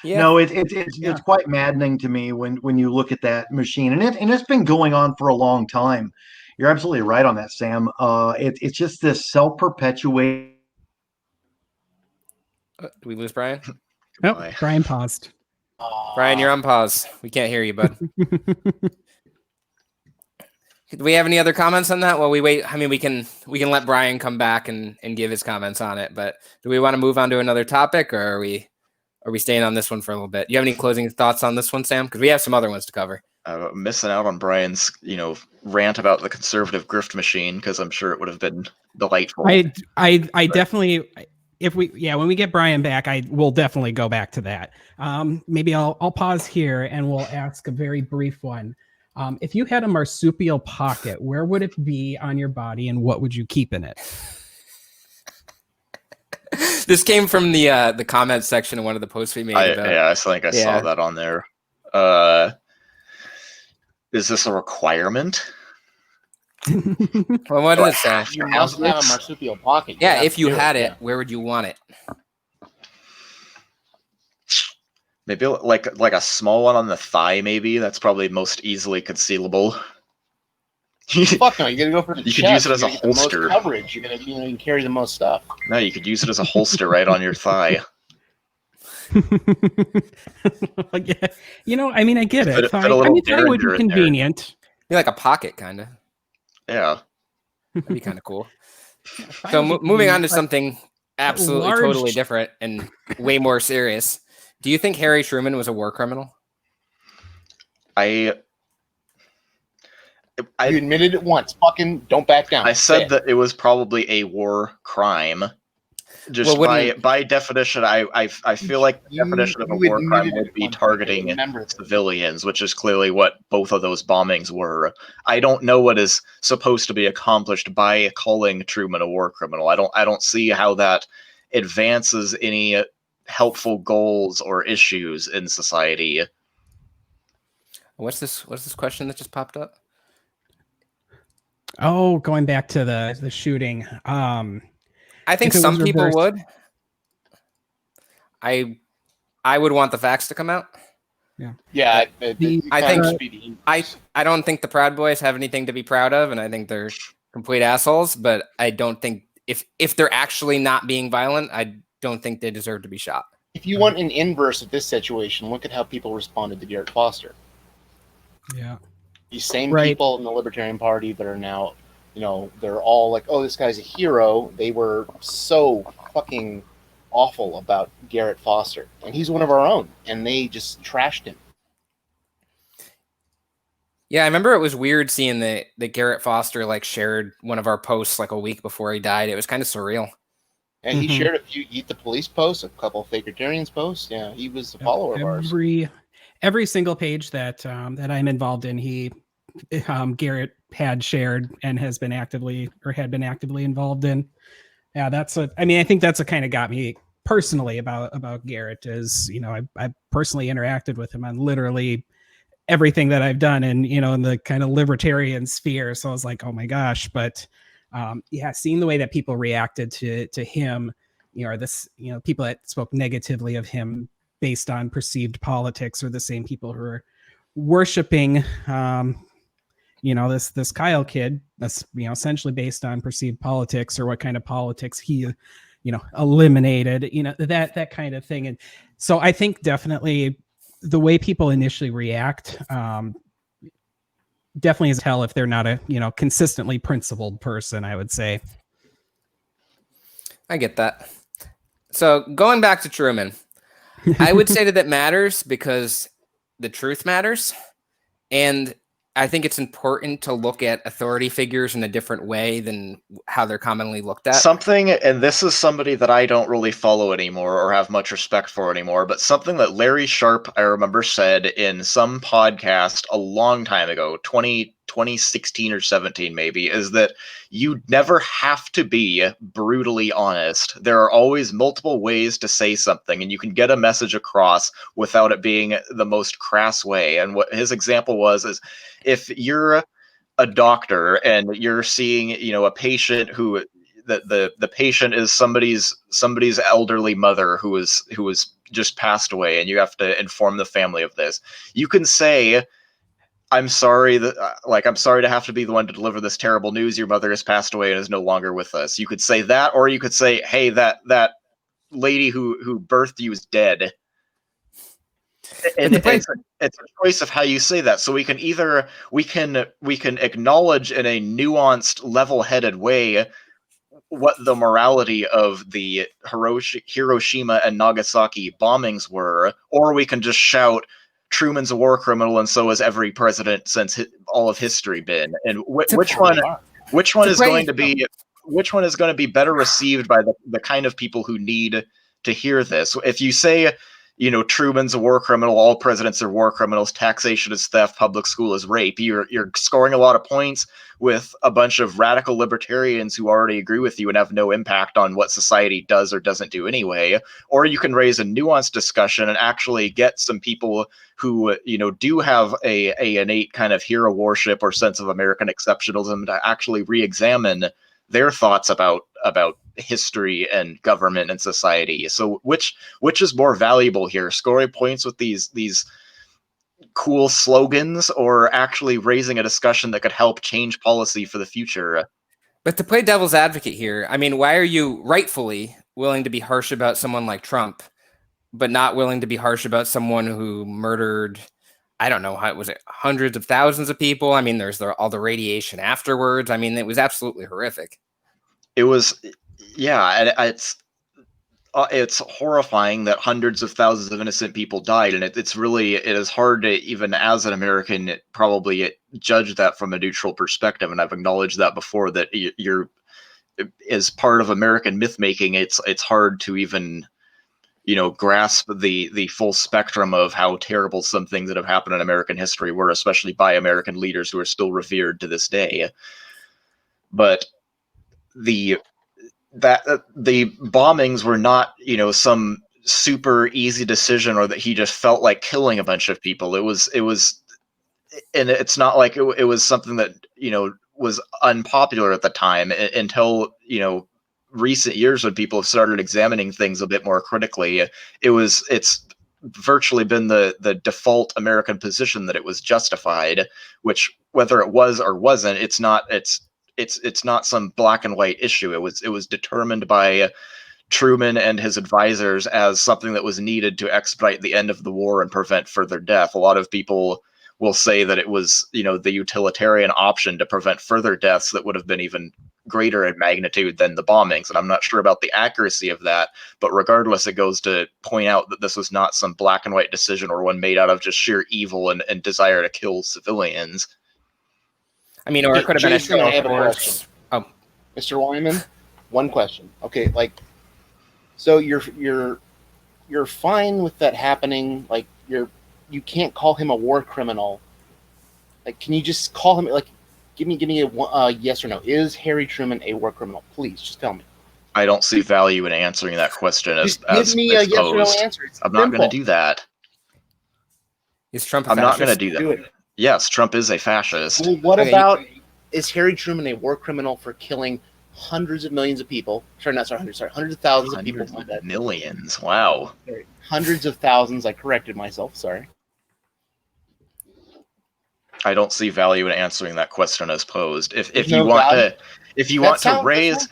Yeah. No, it's quite maddening to me when you look at that machine, and it's been going on for a long time. You're absolutely right on that, Sam. It's just this self-perpetuating. Do we lose Brian? Nope, Brian paused. Brian, you're on pause. We can't hear you, bud. Do we have any other comments on that while we wait? I mean, we can let Brian come back and give his comments on it, but do we want to move on to another topic, or are we staying on this one for a little bit? Do you have any closing thoughts on this one, Sam? Because we have some other ones to cover. Missing out on Brian's, rant about the conservative grift machine, because I'm sure it would have been delightful. I definitely, when we get Brian back, I will definitely go back to that. Maybe I'll pause here and we'll ask a very brief one. If you had a marsupial pocket, where would it be on your body, and what would you keep in it? This came from the comments section of one of the posts we made. I think I saw that on there. Is this a requirement? Well, what does it say? You must have a marsupial pocket. Yeah, if you had it, where would you want it? Maybe like a small one on the thigh. Maybe that's probably most easily concealable. Fuck no! You gotta go for the You chest. could use it as a You get the holster. most coverage. You're gonna you can carry the most stuff. No, you could use it as a holster right on your thigh. Yeah, I mean, I get it. Fit a little I mean, thigh would derringer be in there. convenient. Be like a pocket, kind of. Yeah, that'd be kind of cool. So moving on to something absolutely totally different and way more serious. Do you think Harry Truman was a war criminal? You admitted it once. Fucking don't back down. I said that it was probably a war crime. Just by definition, I feel like the definition of a war crime would be targeting civilians, which is clearly what both of those bombings were. I don't know what is supposed to be accomplished by calling Truman a war criminal. I don't see how that advances any helpful goals or issues in society. What's this question that just popped up? Oh, going back to the shooting. I think some people would. I would want the facts to come out. Yeah. I don't think the Proud Boys have anything to be proud of, and I think they're complete assholes. But I don't think if they're actually not being violent, I don't think they deserve to be shot. If you want an inverse of this situation, look at how people responded to Garrett Foster. Yeah. These same people in the Libertarian Party that are now, they're all like, oh, this guy's a hero. They were so fucking awful about Garrett Foster. And he's one of our own. And they just trashed him. Yeah, I remember it was weird seeing that Garrett Foster shared one of our posts a week before he died. It was kind of surreal. And he shared a few Eat the Police posts, a couple of Fakertarians posts. Yeah, he was a follower of ours. Every single page that I'm involved in, Garrett had shared and had been actively involved in. Yeah, I think that's what kind of got me personally about Garrett is, I personally interacted with him on literally everything that I've done in the kind of libertarian sphere. So I was like, oh my gosh. But seeing the way that people reacted to him, people that spoke negatively of him based on perceived politics are the same people who are worshiping, this Kyle kid that's, essentially based on perceived politics or what kind of politics he, eliminated, that kind of thing. And so I think definitely the way people initially react, definitely is tell if they're not a, consistently principled person, I would say. I get that. So going back to Truman, I would say that matters because the truth matters. And I think it's important to look at authority figures in a different way than how they're commonly looked at. Something, and this is somebody that I don't really follow anymore or have much respect for anymore, but something that Larry Sharp, I remember, said in some podcast a long time ago, 2016 or 17 maybe, is that you never have to be brutally honest. There are always multiple ways to say something, and you can get a message across without it being the most crass way. And what his example was is, if you're a doctor and you're seeing, a patient who the patient is somebody's elderly mother who was just passed away, and you have to inform the family of this, you can say, I'm sorry I'm sorry to have to be the one to deliver this terrible news. Your mother has passed away and is no longer with us. You could say that, or you could say, hey, that lady who birthed you is dead. And it's a choice of how you say that. So we can either we can acknowledge in a nuanced, level-headed way what the morality of the Hiroshima and Nagasaki bombings were, or we can just shout, Truman's a war criminal, and so has every president since all of history been. And which one is going to be better received by the kind of people who need to hear this? If you say, Truman's a war criminal, all presidents are war criminals, taxation is theft, public school is rape, you're scoring a lot of points with a bunch of radical libertarians who already agree with you and have no impact on what society does or doesn't do anyway. Or you can raise a nuanced discussion and actually get some people who, do have a innate kind of hero worship or sense of American exceptionalism to actually re-examine their thoughts about history and government and society. So which is more valuable here, scoring points with these cool slogans, or actually raising a discussion that could help change policy for the future? But to play devil's advocate here, I mean, why are you rightfully willing to be harsh about someone like Trump, but not willing to be harsh about someone who murdered, I don't know, how was it, hundreds of thousands of people? I mean, there's all the radiation afterwards. I mean, it was absolutely horrific. It was, yeah, it's horrifying that hundreds of thousands of innocent people died, and it is hard to, even as an American, probably judge that from a neutral perspective. And I've acknowledged that before, that you're, as part of American myth making, it's hard to even grasp the full spectrum of how terrible some things that have happened in American history were, especially by American leaders who are still revered to this day. But the bombings were not, some super easy decision, or that he just felt like killing a bunch of people. It was, and it's not like it was something that, was unpopular at the time until, recent years, when people have started examining things a bit more critically. It's virtually been the default American position that it was justified, which, whether it was or wasn't, it's not some black and white issue. It was determined by Truman and his advisors as something that was needed to expedite the end of the war and prevent further death. A lot of people will say that it was, the utilitarian option to prevent further deaths that would have been even greater in magnitude than the bombings. And I'm not sure about the accuracy of that, but regardless, it goes to point out that this was not some black and white decision, or one made out of just sheer evil and desire to kill civilians. I mean, or it could have been a show. I have a question. Oh, Mr. Wyman, one question. Okay, so you're fine with that happening? Like, you can't call him a war criminal. Like, can you just call him, give me a yes or no? Is Harry Truman a war criminal? Please, just tell me. I don't see value in answering that question as give me a yes or no answer. I'm not going to do that. Is Trump a fascist? I'm not going to do that. Do it. Yes, Trump is a fascist. Well, what about, is Harry Truman a war criminal for killing hundreds of millions of people? Hundreds of thousands of people. Millions, wow. Sorry. Hundreds of thousands, I corrected myself, sorry. I don't see value in answering that question as posed. If you want to raise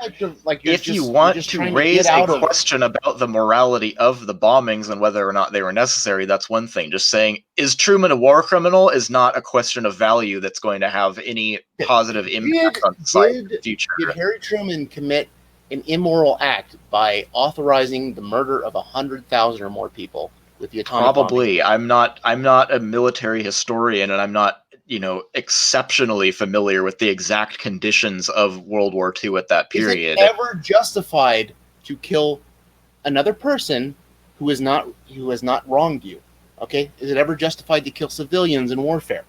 a question about the morality of the bombings and whether or not they were necessary, that's one thing. Just saying, is Truman a war criminal, is not a question of value that's going to have any positive impact on society in the future. Did Harry Truman commit an immoral act by authorizing the murder of 100,000 or more people with the atomic bombing? I'm not a military historian, and I'm not exceptionally familiar with the exact conditions of World War II at that period. Is it ever justified to kill another person who has not wronged you? Okay, is it ever justified to kill civilians in warfare?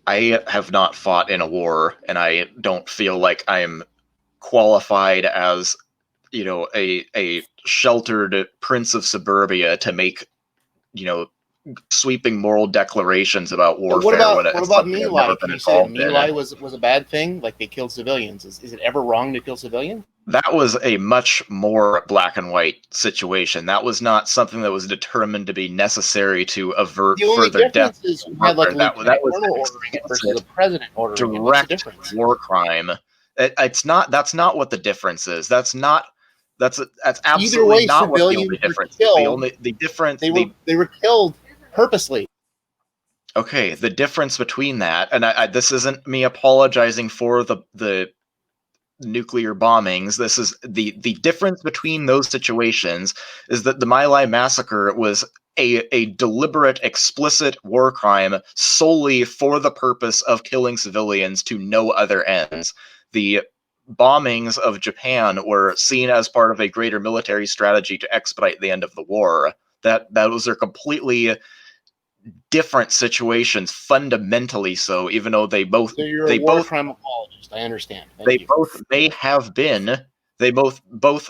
I have not fought in a war, and I don't feel like I'm qualified as, a sheltered prince of suburbia to make, sweeping moral declarations about warfare. What about My Lai? Can you say that My Lai was a bad thing? Like they killed civilians. Is it ever wrong to kill civilians? That was a much more black and white situation. That was not something that was determined to be necessary to avert further death. Is you had like that was ordering it versus the president ordering it. What's the difference? War crime. That's not what the difference is. That's absolutely not what the only difference is. The difference they were killed purposely. Okay, the difference between that, and this isn't me apologizing for the nuclear bombings. This is the difference between those situations is that the My Lai massacre was a deliberate, explicit war crime solely for the purpose of killing civilians to no other ends. The bombings of Japan were seen as part of a greater military strategy to expedite the end of the war. Those are completely different situations, fundamentally so, even though they both crime apologist. I understand. They both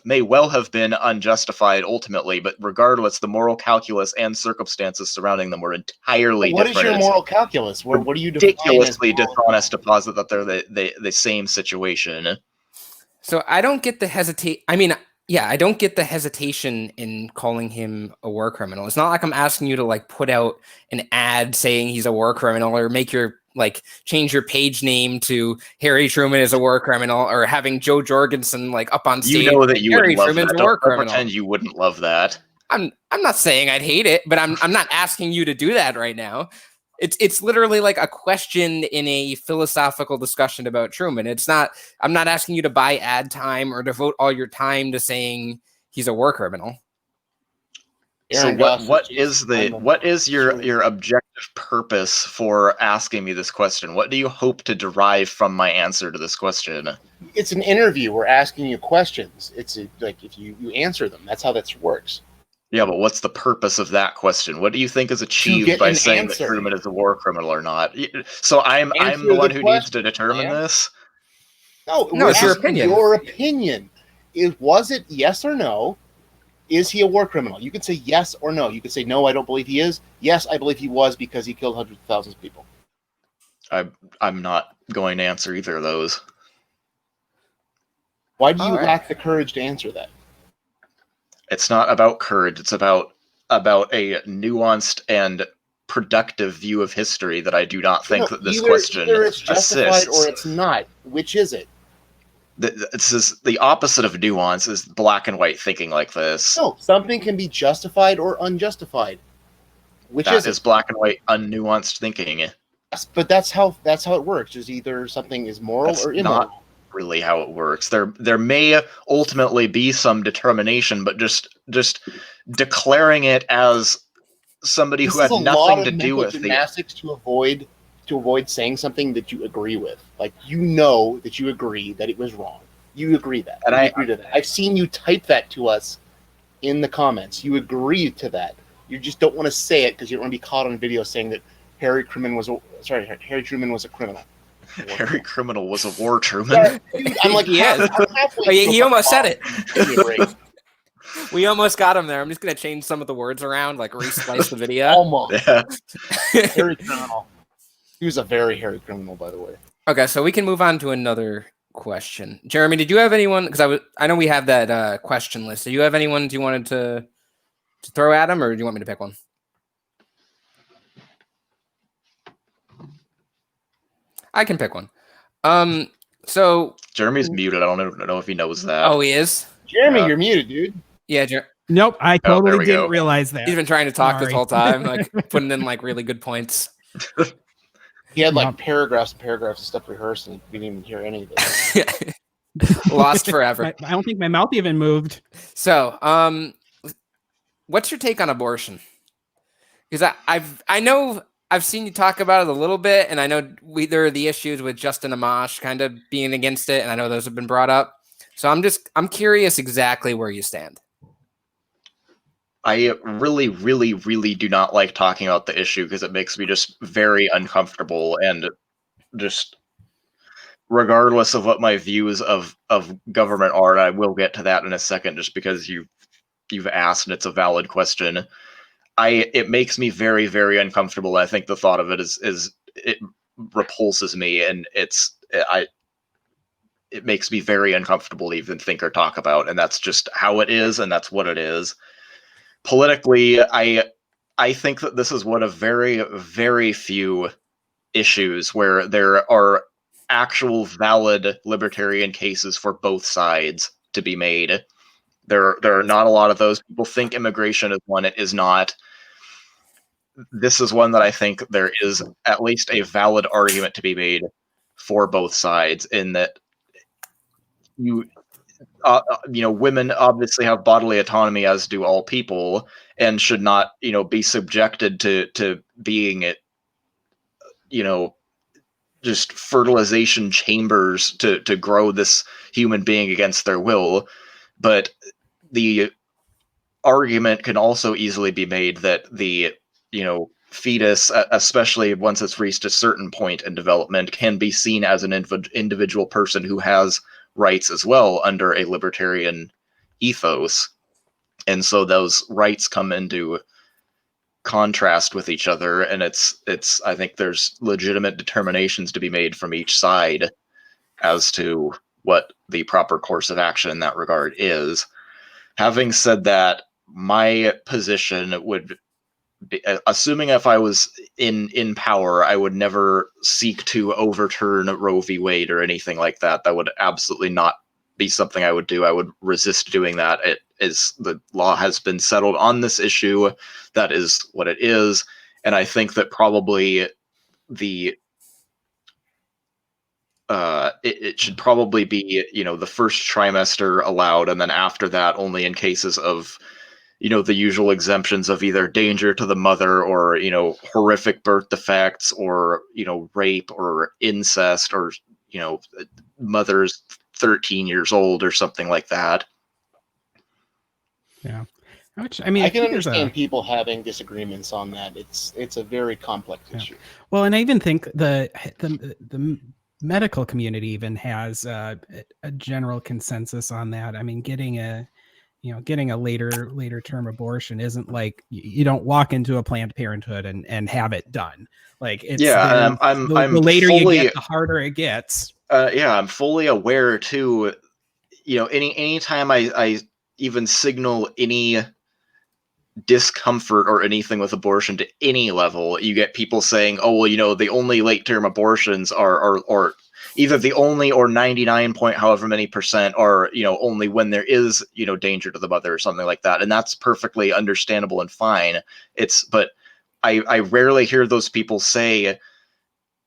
may well have been unjustified ultimately, but regardless, the moral calculus and circumstances surrounding them were entirely different. What is your moral calculus? What do you ridiculously dishonest to posit that they're the same situation? So I don't get the I don't get the hesitation in calling him a war criminal. It's not like I'm asking you to like put out an ad saying he's a war criminal or make your change your page name to Harry Truman is a war criminal or having Joe Jorgensen up on stage. You know that you Harry would love Truman's that. a war Don't criminal. pretend you wouldn't love that. I'm not saying I'd hate it, but I'm not asking you to do that right now. It's literally like a question in a philosophical discussion about Truman. I'm not asking you to buy ad time or devote all your time to saying he's a war criminal. So what is your objective purpose for asking me this question? What do you hope to derive from my answer to this question? It's an interview. We're asking you questions. It's if you answer them. That's how this works. Yeah, but what's the purpose of that question? What do you think is achieved by saying that Truman is a war criminal or not? So I'm the one who needs to determine this? No, it's your opinion. Your opinion. Was it yes or no? Is he a war criminal? You could say yes or no. You could say, no, I don't believe he is. Yes, I believe he was because he killed hundreds of thousands of people. I'm not going to answer either of those. Why do you lack the courage to answer that? It's not about courage. It's about a nuanced and productive view of history that I do not think that this question either it's justified assists. or it's not. Which is it? This is the opposite of nuance is black and white thinking like this. No, something can be justified or unjustified. Which is black and white, unnuanced thinking. Yes, but that's how it works. Is either something is moral or immoral. Not really how it works. There may ultimately be some determination, but just declaring it as somebody who had nothing to do with gymnastics to avoid saying something that you agree with. Like that you agree that it was wrong. You agree that. And I agree to that. I've seen you type that to us in the comments. You agree to that. You just don't want to say it because you don't want to be caught on video saying that Harry Truman was a criminal. Harry Criminal was a war Truman. Dude, I'm like, yes. He almost said it. We almost got him there. I'm just going to change some of the words around, like re-slice the video. Almost. Yeah. Harry Criminal. He was a very hairy criminal, by the way. Okay, so we can move on to another question. Jeremy, did you have anyone? Because I know we have that question list. Do you have anyone you wanted to throw at him, or do you want me to pick one? I can pick one. So Jeremy's muted. I don't know if he knows that. Oh, he is? Jeremy, you're muted, dude. Yeah, nope, I totally didn't realize that. He's been trying to talk this whole time, like putting in like really good points. He had like paragraphs and paragraphs of stuff rehearsed, and we didn't even hear any of it. Lost forever. I don't think my mouth even moved. So, what's your take on abortion? Because I know I've seen you talk about it a little bit, and I know there are the issues with Justin Amash kind of being against it, and I know those have been brought up. So I'm curious exactly where you stand. I really, really, really do not like talking about the issue because it makes me just very uncomfortable, and just regardless of what my views of government are, and I will get to that in a second, just because you've asked and it's a valid question. It makes me very, very uncomfortable. I think the thought of it it repulses me, and it makes me very uncomfortable to even think or talk about, and that's just how it is, and that's what it is. Politically, I think that this is one of very, very few issues where there are actual valid libertarian cases for both sides to be made. There are not a lot of those. People think immigration is one. It is not. This is one that I think there is at least a valid argument to be made for both sides, in that women obviously have bodily autonomy, as do all people, and should not, be subjected to being, just fertilization chambers to grow this human being against their will. But the argument can also easily be made that the, fetus, especially once it's reached a certain point in development, can be seen as an individual person who has rights as well under a libertarian ethos. And so those rights come into contrast with each other, and it's I think there's legitimate determinations to be made from each side as to what the proper course of action in that regard is. Having said that, my position would be, assuming if I was in power, I would never seek to overturn Roe v. Wade or anything like that. That would absolutely not be something I would do. I would resist doing that. It is, the law has been settled on this issue. That is what it is. And I think that probably it should probably be, the first trimester allowed, and then after that only in cases of, the usual exemptions of either danger to the mother, or, horrific birth defects, or, rape or incest, or, mother's 13 years old or something like that. Yeah. I can understand people having disagreements on that. It's a very complex issue. Well, and I even think the medical community even has a general consensus on that. I mean, getting a later term abortion isn't like you don't walk into a Planned Parenthood and have it done. Like, it's the later you get, the harder it gets. I'm fully aware too. Anytime I even signal any discomfort or anything with abortion to any level, you get people saying, oh, well, the only late term abortions are either the only or 99 point however many percent are, only when there is, danger to the mother or something like that. And that's perfectly understandable and fine. But I rarely hear those people say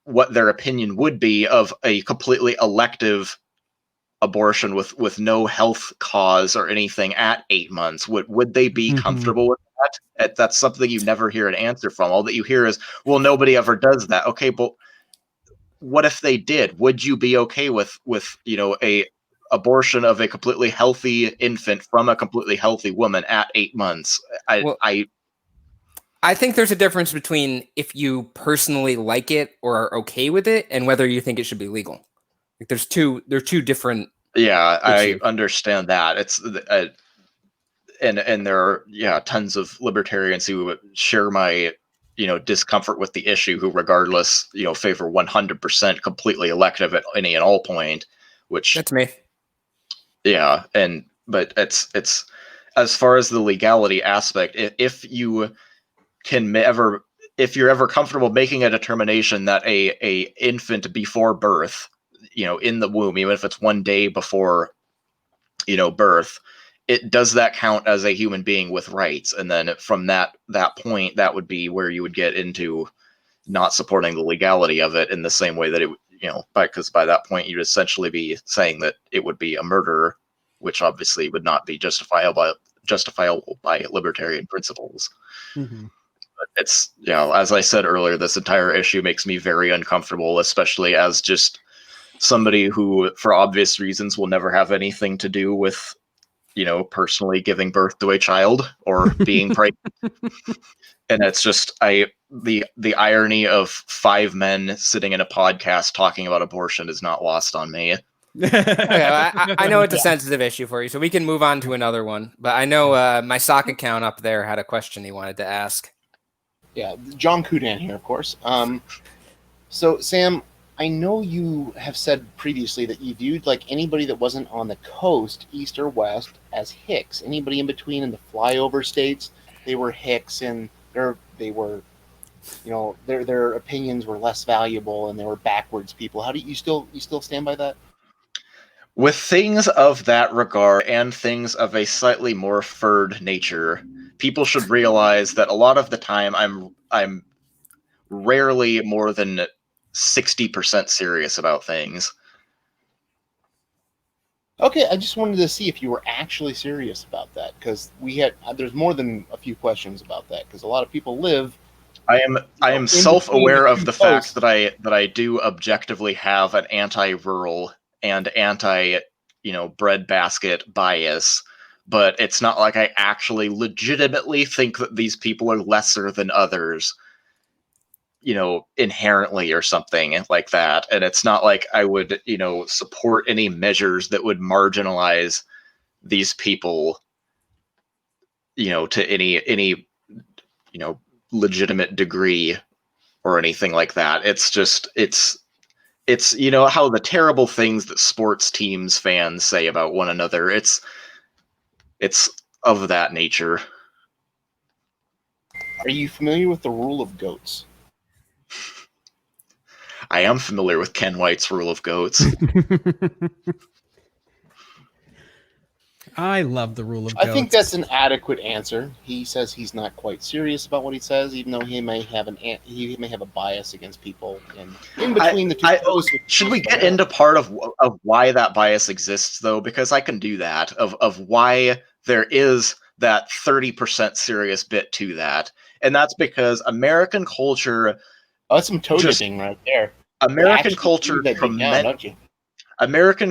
what their opinion would be of a completely elective abortion with no health cause or anything at 8 months. Would they be comfortable with that? That's something you never hear an answer from. All that you hear is, well, nobody ever does that. Okay, but what if they did? Would you be okay with a abortion of a completely healthy infant from a completely healthy woman at 8 months? I think there's a difference between if you personally like it or are okay with it, and whether you think it should be legal. Like, there's two different. Yeah, issues. I understand that. It's and there are tons of libertarians who share my discomfort with the issue, who regardless favor 100% completely elective at any and all point. Which that's me. Yeah, but it's as far as the legality aspect, if you're ever comfortable making a determination that a infant before birth, in the womb, even if it's 1 day before, birth, does that count as a human being with rights? And then from that point, that would be where you would get into not supporting the legality of it in the same way that it, because by that point you'd essentially be saying that it would be a murder, which obviously would not be justifiable by libertarian principles. Mm-hmm. it's, as I said earlier, this entire issue makes me very uncomfortable, especially as just somebody who, for obvious reasons, will never have anything to do with, personally giving birth to a child or being pregnant. And it's just the irony of 5 men sitting in a podcast talking about abortion is not lost on me. I know it's a sensitive issue for you, so we can move on to another one. But I know my sock account up there had a question he wanted to ask. Yeah, John Kudan here, of course. So, Sam, I know you have said previously that you viewed anybody that wasn't on the coast, east or west, as Hicks. Anybody in between in the flyover states, they were Hicks, and they were, their opinions were less valuable, and they were backwards people. How do you still stand by that? With things of that regard and things of a slightly more furred nature, people should realize that a lot of the time I'm rarely more than 60% serious about things. Okay, I just wanted to see if you were actually serious about that, because there's more than a few questions about that, because a lot of people live. I am self-aware of the fact that I do objectively have an anti-rural and breadbasket bias, but it's not like I actually legitimately think that these people are lesser than others, inherently or something like that. And it's not like I would, support any measures that would marginalize these people, to any legitimate degree or anything like that. It's just, it's how the terrible things that sports teams fans say about one another. It's of that nature. Are you familiar with the rule of goats? I am familiar with Ken White's rule of goats. I love the rule of goats. I think that's an adequate answer. He says he's not quite serious about what he says, even though he may have a bias against people. And in between the two posts, should we get into part of why that bias exists, though? Because I can do that. Of why there is that 30% serious bit to that, and that's because American culture. Oh, that's some toe dipping right there. American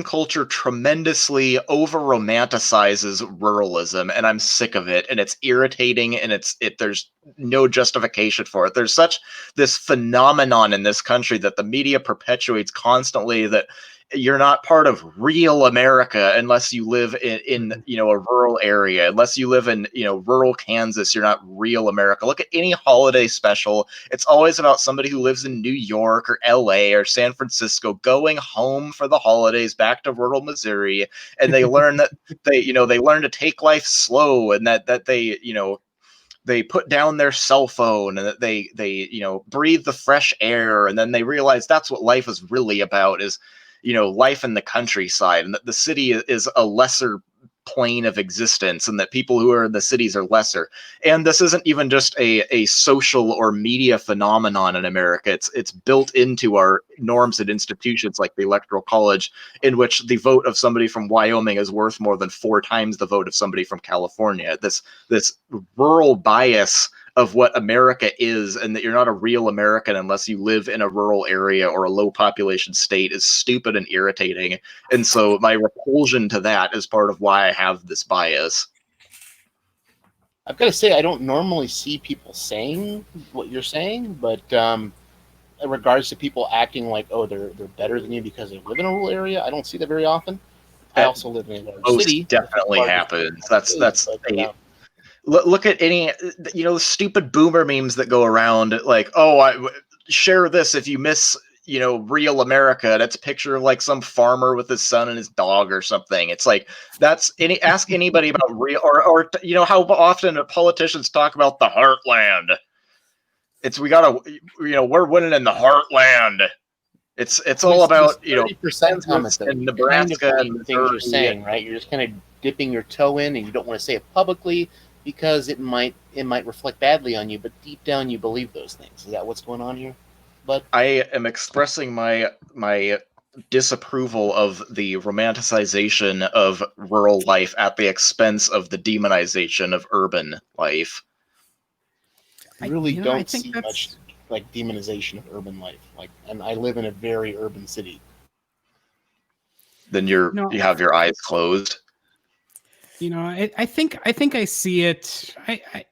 culture tremendously over-romanticizes ruralism, and I'm sick of it, and it's irritating, and there's no justification for it. There's such this phenomenon in this country that the media perpetuates constantly, that you're not part of real America unless you live in a rural area. Unless you live in rural Kansas, you're not real America. Look at any holiday special. It's always about somebody who lives in New York or LA or San Francisco going home for the holidays back to rural Missouri, and they learn that they learn to take life slow, and that they put down their cell phone, and that they breathe the fresh air, and then they realize that's what life is really about, is life in the countryside, and that the city is a lesser plane of existence, and that people who are in the cities are lesser. And this isn't even just a social or media phenomenon in America. It's built into our norms and institutions, like the Electoral College, in which the vote of somebody from Wyoming is worth more than 4 times the vote of somebody from California. This rural bias of what America is, and that you're not a real American unless you live in a rural area or a low population state, is stupid and irritating. And so my repulsion to that is part of why I have this bias. I've got to say, I don't normally see people saying what you're saying, but in regards to people acting like, oh, they're better than you because they live in a rural area, I don't see that very often. I also live in a large city. Definitely happens. Look at any, stupid boomer memes that go around, like, oh, share this if you miss, real America. That's a picture of like some farmer with his son and his dog or something. It's like, ask anybody about real, or how often politicians talk about the heartland. We're winning in the heartland. It's all about 30% Thomas, and Nebraska and things you're saying, right? You're just kind of dipping your toe in, and you don't want to say it publicly because it might reflect badly on you, but deep down you believe those things. Is that what's going on here? But I am expressing my disapproval of the romanticization of rural life at the expense of the demonization of urban life. You really I don't think see that's- much like demonization of urban life. Like, and I live in a very urban city. Then No. you have your eyes closed. I think I see it.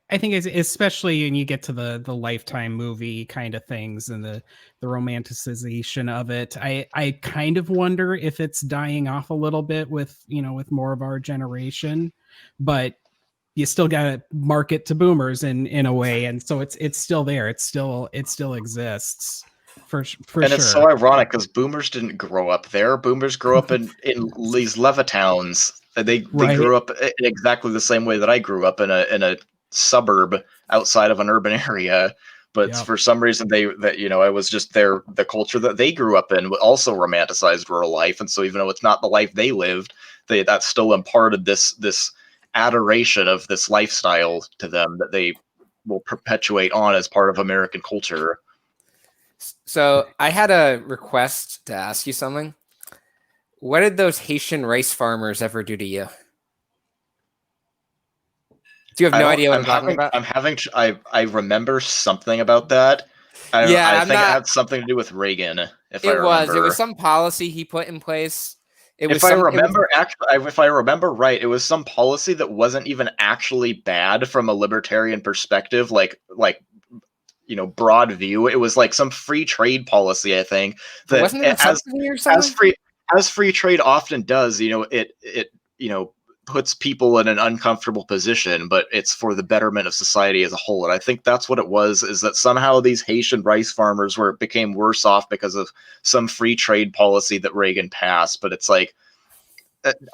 I think especially when you get to the Lifetime movie kind of things and the romanticization of it. I kind of wonder if it's dying off a little bit with with more of our generation, but you still got to market to boomers in a way, and so it's still there. It still exists for And sure. it's so ironic because boomers didn't grow up there. Boomers grew up in these Levitowns. They Right. grew up in exactly the same way that I grew up in a suburb outside of an urban area. But Yep. for some reason, I was just there. The culture that they grew up in also romanticized rural life, and so even though it's not the life they lived, that still imparted this adoration of this lifestyle to them that they will perpetuate on as part of American culture. So I had a request to ask you something. What did those Haitian rice farmers ever do to you? Do you have no idea what I'm talking about? I remember something about that. I think it had something to do with Reagan. If I remember, it was some policy he put in place. If I remember right, it was some policy that wasn't even actually bad from a libertarian perspective, like broad view. It was like some free trade policy, I think. That wasn't it a subsidy or something? As free trade often does, it puts people in an uncomfortable position, but it's for the betterment of society as a whole. And I think that's what it was, is that somehow these Haitian rice farmers became worse off because of some free trade policy that Reagan passed. But it's like,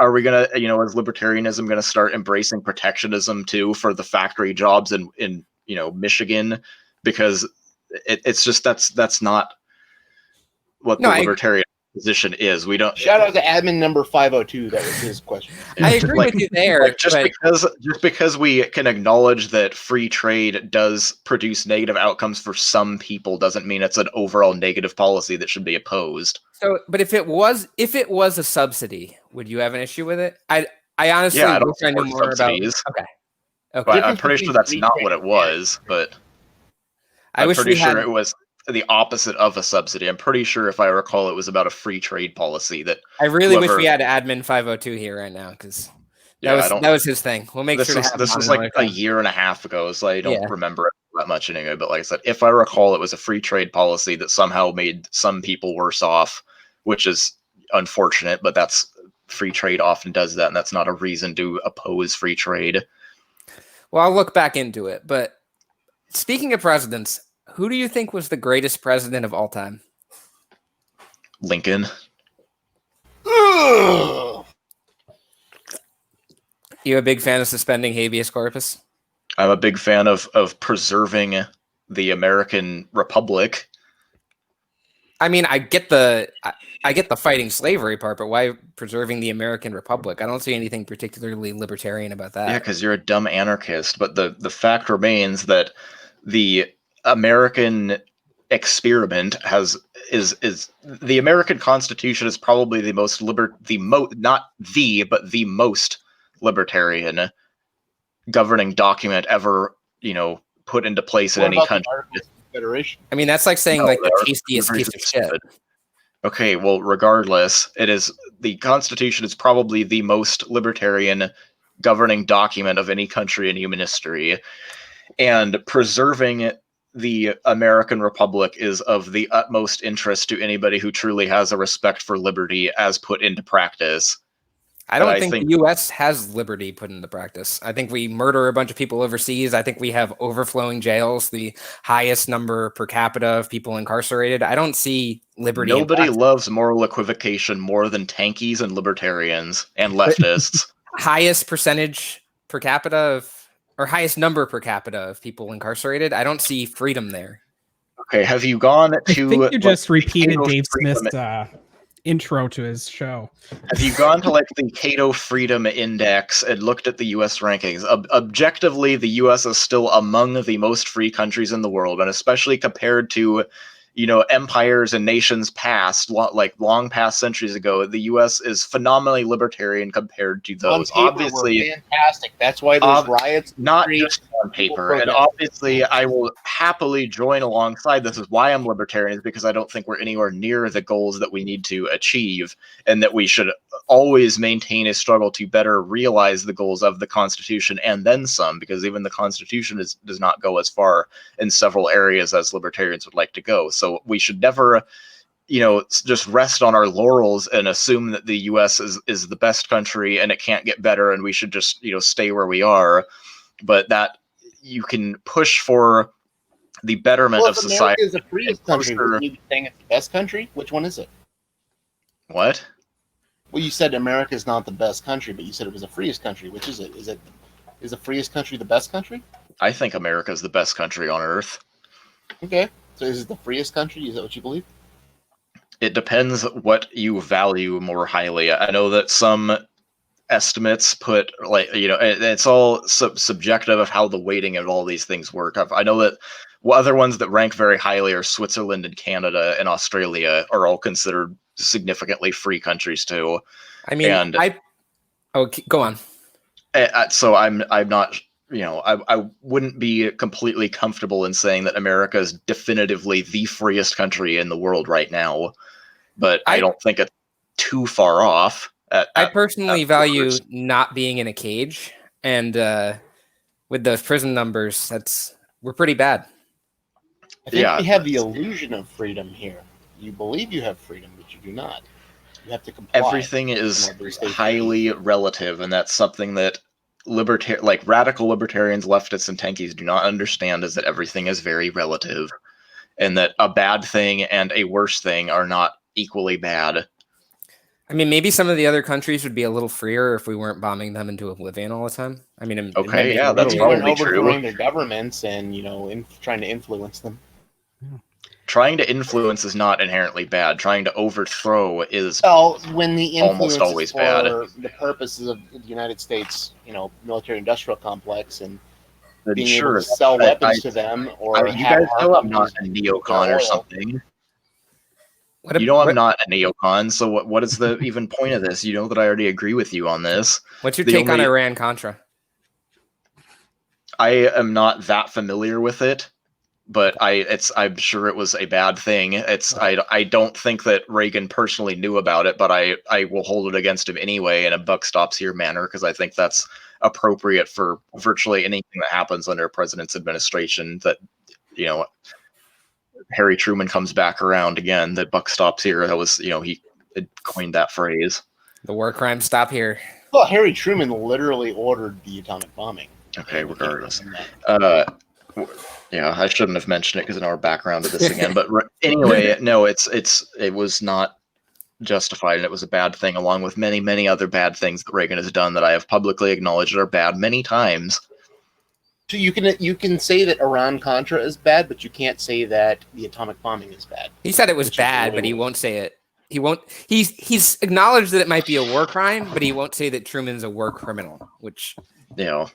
are we going to, is libertarianism going to start embracing protectionism too for the factory jobs in Michigan? Because it's just, that's not what the libertarian position is. We don't. Shout out to admin number 502. That was his question. I agree with you there. Just because we can acknowledge that free trade does produce negative outcomes for some people doesn't mean it's an overall negative policy that should be opposed. So, but if it was a subsidy, would you have an issue with it? I honestly I don't wish I knew more subsidies. about. Okay. But I'm pretty sure that's not what it was. But I'm pretty sure it was the opposite of a subsidy. I'm pretty sure, if I recall, it was about a free trade policy that. I really wish we had admin 502 here right now, because that was his thing. We'll make sure to have this was like a year and a half ago, so I don't remember it that much anyway. But like I said, if I recall, it was a free trade policy that somehow made some people worse off, which is unfortunate. But that's free trade often does that, and that's not a reason to oppose free trade. Well, I'll look back into it. But speaking of presidents, who do you think was the greatest president of all time? Lincoln. You a big fan of suspending habeas corpus? I'm a big fan of preserving the American Republic. I mean, I get the fighting slavery part, but why preserving the American Republic? I don't see anything particularly libertarian about that. Yeah, because you're a dumb anarchist. But the fact remains that the American experiment is the American Constitution is probably the most most libertarian governing document ever, put into place in any country. Federation. I mean, that's like saying the tastiest piece of shit. Okay, well, regardless, the Constitution is probably the most libertarian governing document of any country in human history, and preserving the American Republic is of the utmost interest to anybody who truly has a respect for liberty as put into practice. I don't think the U.S. has liberty put into practice. I think we murder a bunch of people overseas. I think we have overflowing jails, the highest number per capita of people incarcerated. I don't see liberty. Nobody loves moral equivocation more than tankies and libertarians and leftists. Highest percentage per capita or highest number per capita of people incarcerated. I don't see freedom there. Okay, have you gone to? I think you just repeated Dave Smith's intro to his show. Have you gone to the Cato Freedom Index and looked at the U.S. rankings? Objectively, the U.S. is still among the most free countries in the world, and especially compared to, empires and nations past, long past centuries ago, the U.S. is phenomenally libertarian compared to those. Obviously, fantastic. That's why there's riots. Not just on paper. And obviously, I will happily join alongside. This is why I'm libertarian, is because I don't think we're anywhere near the goals that we need to achieve, and that we should always maintain a struggle to better realize the goals of the Constitution and then some, because even the Constitution does not go as far in several areas as libertarians would like to go. So we should never, just rest on our laurels and assume that the U.S. is the best country and it can't get better and we should just, stay where we are. But that you can push for the betterment of society. America is the freest country. Would you be saying it's the best country? Which one is it? What? Well, you said America is not the best country, but you said it was the freest country. Which is it? Is the freest country the best country? I think America is the best country on earth. Okay. So is it the freest country? Is that what you believe? It depends what you value more highly. I know that some estimates put, it's all subjective of how the weighting of all these things work. I know that other ones that rank very highly are Switzerland and Canada and Australia are all considered significantly free countries too. I mean, go on. So I'm not, I wouldn't be completely comfortable in saying that America is definitively the freest country in the world right now, but I don't think it's too far off. I personally value not being in a cage, and with those prison numbers, we're pretty bad. I think we have the illusion of freedom here. You believe you have freedom, but you do not. You have to comply. Everything is highly relative, and that's something that radical libertarians, leftists, and tankies do not understand, is that everything is very relative, and that a bad thing and a worse thing are not equally bad. I mean, maybe some of the other countries would be a little freer if we weren't bombing them into oblivion all the time. I mean, that's probably true. Overthrowing their governments and trying to influence them. Trying to influence is not inherently bad. Trying to overthrow is when the influence almost always is for bad. The purposes of the United States, military-industrial complex and being sure, able to sell weapons to them, or you guys know I'm not a neocon or something. I'm not a neocon, so what is the even point of this? You know that I already agree with you on this. What's your take on Iran-Contra? I am not that familiar with it, but I'm sure it was a bad thing. I don't think that Reagan personally knew about it, but I will hold it against him anyway in a buck stops here manner, because I think that's appropriate for virtually anything that happens under a president's administration. That Harry Truman comes back around again. The buck stops here. That was he had coined that phrase. The war crimes stop here. Well, Harry Truman literally ordered the atomic bombing. Okay, regardless. I shouldn't have mentioned it because in our background of this again. But anyway, no, it was not justified, and it was a bad thing, along with many, many other bad things that Reagan has done that I have publicly acknowledged are bad many times. So you can say that Iran-Contra is bad, but you can't say that the atomic bombing is bad. He said it was bad, but he won't say it. He won't. He's acknowledged that it might be a war crime, but he won't say that Truman's a war criminal. Which because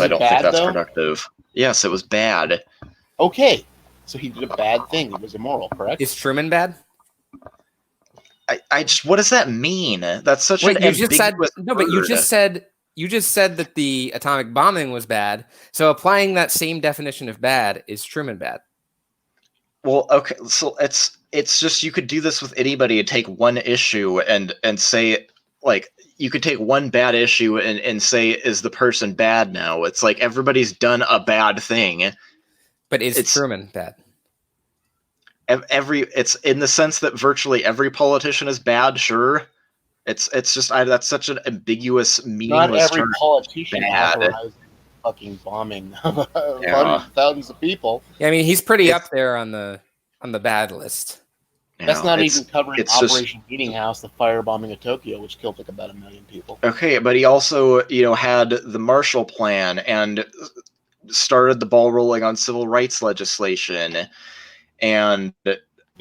I don't think that's productive. Yes, it was bad. Okay, so he did a bad thing. It was immoral, correct? Is Truman bad? I just, what does that mean? That's such an ambiguous word. But you just said that the atomic bombing was bad. So applying that same definition of bad, is Truman bad? Well, okay, so it's just, you could do this with anybody and take one issue and say, you could take one bad issue and say, is the person bad now? It's like everybody's done a bad thing. But is Truman bad? It's in the sense that virtually every politician is bad, sure. It's just that's such an ambiguous, meaningless Not every term. Politician authorizes fucking bombing thousands of people. Yeah, I mean, he's pretty up there on the bad list. That's not even covering Operation Meeting House, the firebombing of Tokyo, which killed about 1 million people. Okay, but he also, had the Marshall Plan and started the ball rolling on civil rights legislation. And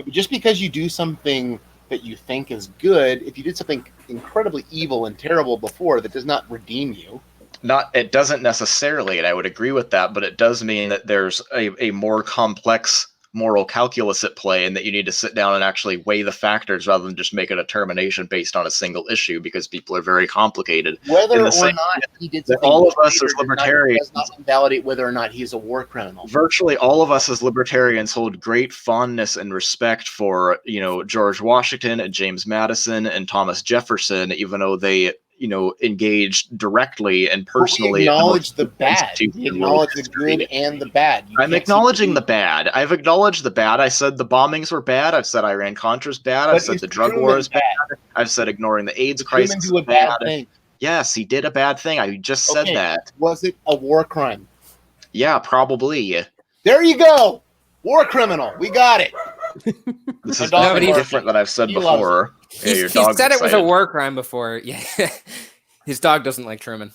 just because you do something that you think is good, if you did something incredibly evil and terrible before, that does not redeem you. It doesn't necessarily, and I would agree with that, but it does mean that there's a more complex moral calculus at play, and that you need to sit down and actually weigh the factors rather than just make a determination based on a single issue, because people are very complicated. Whether or not he did something, all of us as libertarians does not invalidate whether or not he's a war criminal. Virtually all of us as libertarians hold great fondness and respect for, George Washington and James Madison and Thomas Jefferson, even though they, engaged directly and personally. We acknowledge the bad. We acknowledge the good and the bad. I'm acknowledging the bad. I've acknowledged the bad. I said the bombings were bad. I've said Iran-Contra's bad. I've said the drug war is bad. I've said ignoring the AIDS crisis is bad. Yes, he did a bad thing. I just said that. Was it a war crime? Yeah, probably. There you go. War criminal. We got it. This is nothing different than I've said before. He said it was a war crime before. Yeah, his dog doesn't like Truman.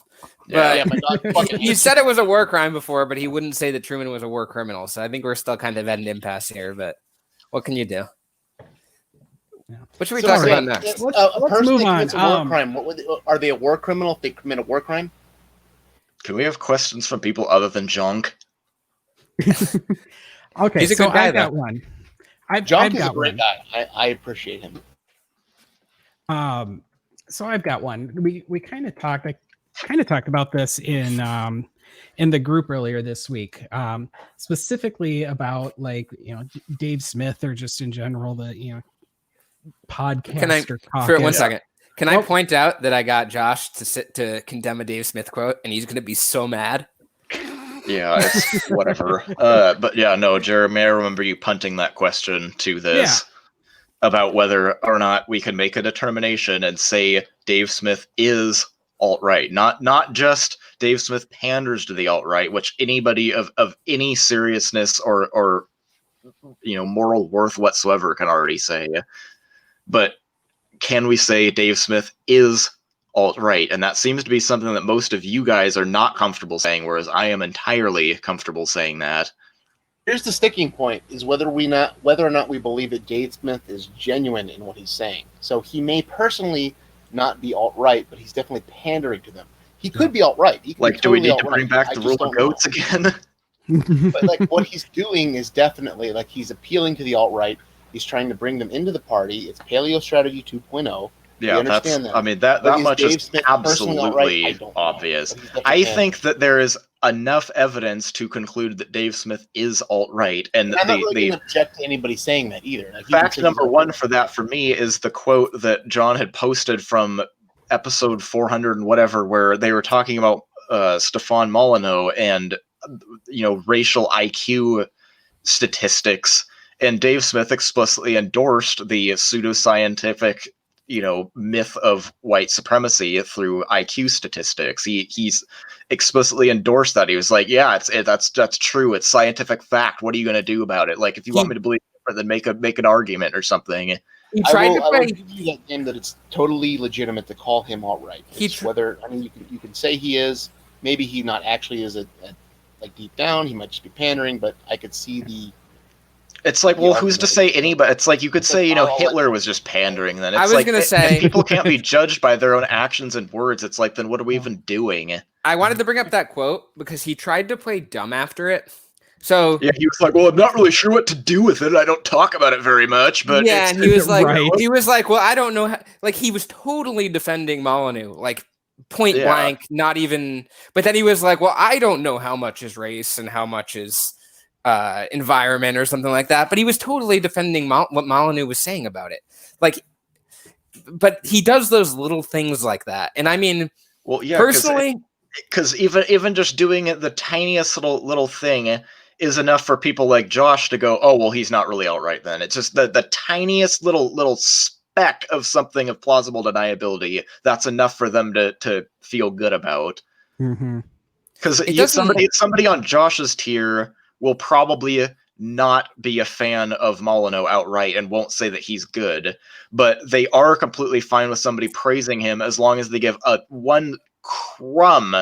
Yeah, my dog fucking. He said it was a war crime before, but he wouldn't say that Truman was a war criminal. So I think we're still kind of at an impasse here. But what can you do? What should we talk about next? Let's move on. A war crime. Are they a war criminal if they commit a war crime? Can we have questions from people other than Junk? Okay, he's a good guy. I've got one. Junk is a great guy. I appreciate him. So I've got one. We kind of talked. I kind of talked about this in the group earlier this week, specifically about Dave Smith or just in general the podcaster. For 1 second, can I point out that I got Josh to condemn a Dave Smith quote, and he's going to be so mad. Yeah, it's whatever. But yeah, no, Jeremy, I remember you punting that question to this about whether or not we can make a determination and say Dave Smith is alt-right. Not just Dave Smith panders to the alt-right, which anybody of any seriousness or moral worth whatsoever can already say. But can we say Dave Smith is alt-right? And that seems to be something that most of you guys are not comfortable saying, whereas I am entirely comfortable saying that. Here's the sticking point: is whether or not we believe that Dave Smith is genuine in what he's saying. So he may personally not be alt-right, but he's definitely pandering to them. He could be alt-right. Do we need to bring back the rule of goats again? But what he's doing is definitely he's appealing to the alt-right. He's trying to bring them into the party. It's paleo strategy 2.0. Yeah, that much is absolutely obvious. I think that there is enough evidence to conclude that Dave Smith is alt-right, and I'm not really going to object to anybody saying that either. Fact number one for that for me is the quote that John had posted from episode 400 and whatever, where they were talking about Stefan Molyneux and racial IQ statistics, and Dave Smith explicitly endorsed the pseudoscientific myth of white supremacy through IQ statistics. He's explicitly endorsed that. He was like, yeah, that's true. It's scientific fact. What are you going to do about it? Like, if you want me to believe it, then make an argument or something. He tried I will give you that game that it's totally legitimate to call him alt-right. You can say he is. Maybe he not actually is deep down. He might just be pandering, but I could see the. It's like, well, who's to say anybody? It's like you could say, Hitler was just pandering. Then it's I was going to say people can't be judged by their own actions and words. It's like, then what are we even doing? I wanted to bring up that quote because he tried to play dumb after it. So yeah, he was like, well, I'm not really sure what to do with it. I don't talk about it very much, but yeah, and he was like, well, I don't know. He was totally defending Molyneux, point blank, not even. But then he was like, well, I don't know how much is race and how much is environment or something like that, but he was totally defending what Molyneux was saying about it. But he does those little things like that, and I mean, well, yeah, personally, because even just doing it, the tiniest little thing is enough for people like Josh to go, oh, well, he's not really alt-right then. It's just the tiniest little speck of something of plausible deniability that's enough for them to feel good about. Because somebody on Josh's tier will probably not be a fan of Molyneux outright and won't say that he's good, but they are completely fine with somebody praising him as long as they give one crumb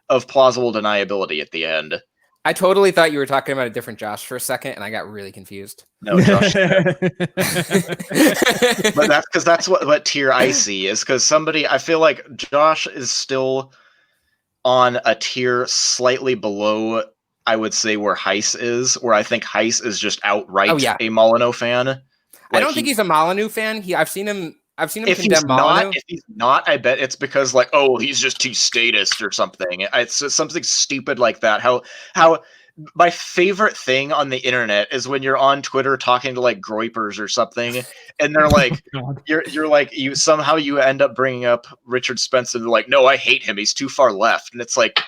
of plausible deniability at the end. I totally thought you were talking about a different Josh for a second, and I got really confused. No, Josh. But that's what tier I see is because I feel like Josh is still on a tier slightly below I would say where Heiss is, where I think Heiss is just outright a Molyneux fan. Like, I don't think he's a Molyneux fan. I've seen him if condemn Molyneux. If he's not, I bet it's because like, oh, he's just too statist or something. It's just something stupid like that. How my favorite thing on the internet is when you're on Twitter talking to like groypers or something, and they're like, you're like, you somehow you end up bringing up Richard Spencer. They're like, no, I hate him. He's too far left, and it's like,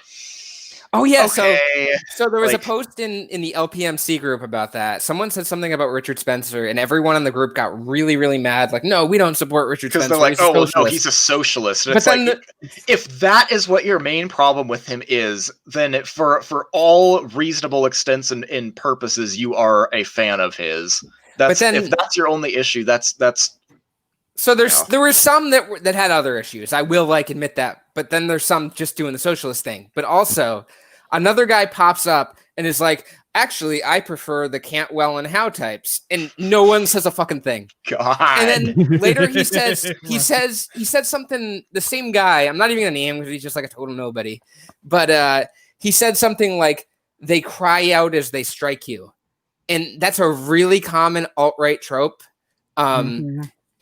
oh yeah, okay. So there was a post in the LPMC group about that. Someone said something about Richard Spencer, and everyone in the group got really, really mad. Like, no, we don't support Richard Spencer. Because they're like, oh, well, no, he's a socialist. And but it's like, if that is what your main problem with him is, then for all reasonable extents and purposes, you are a fan of his. If that's your only issue, that's. So there were some that had other issues. I will admit that, but then there's some just doing the socialist thing. But also, another guy pops up and is like, "Actually, I prefer the Cantwell and Howe types," and no one says a fucking thing. God. And then later he said something. The same guy. I'm not even gonna name him because he's just like a total nobody. But he said something like, "They cry out as they strike you," and that's a really common alt-right trope.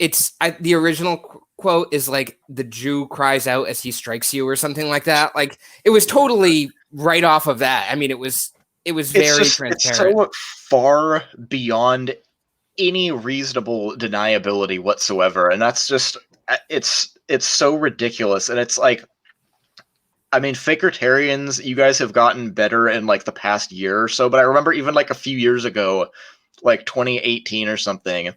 It's the original quote is like, "The Jew cries out as he strikes you," or something like that. Like, it was totally right off of that. I mean, it was very transparent. It's so far beyond any reasonable deniability whatsoever, and that's just it's so ridiculous. And it's like, I mean, Fakertarians, you guys have gotten better in like the past year or so, but I remember even like a few years ago, like 2018 or something,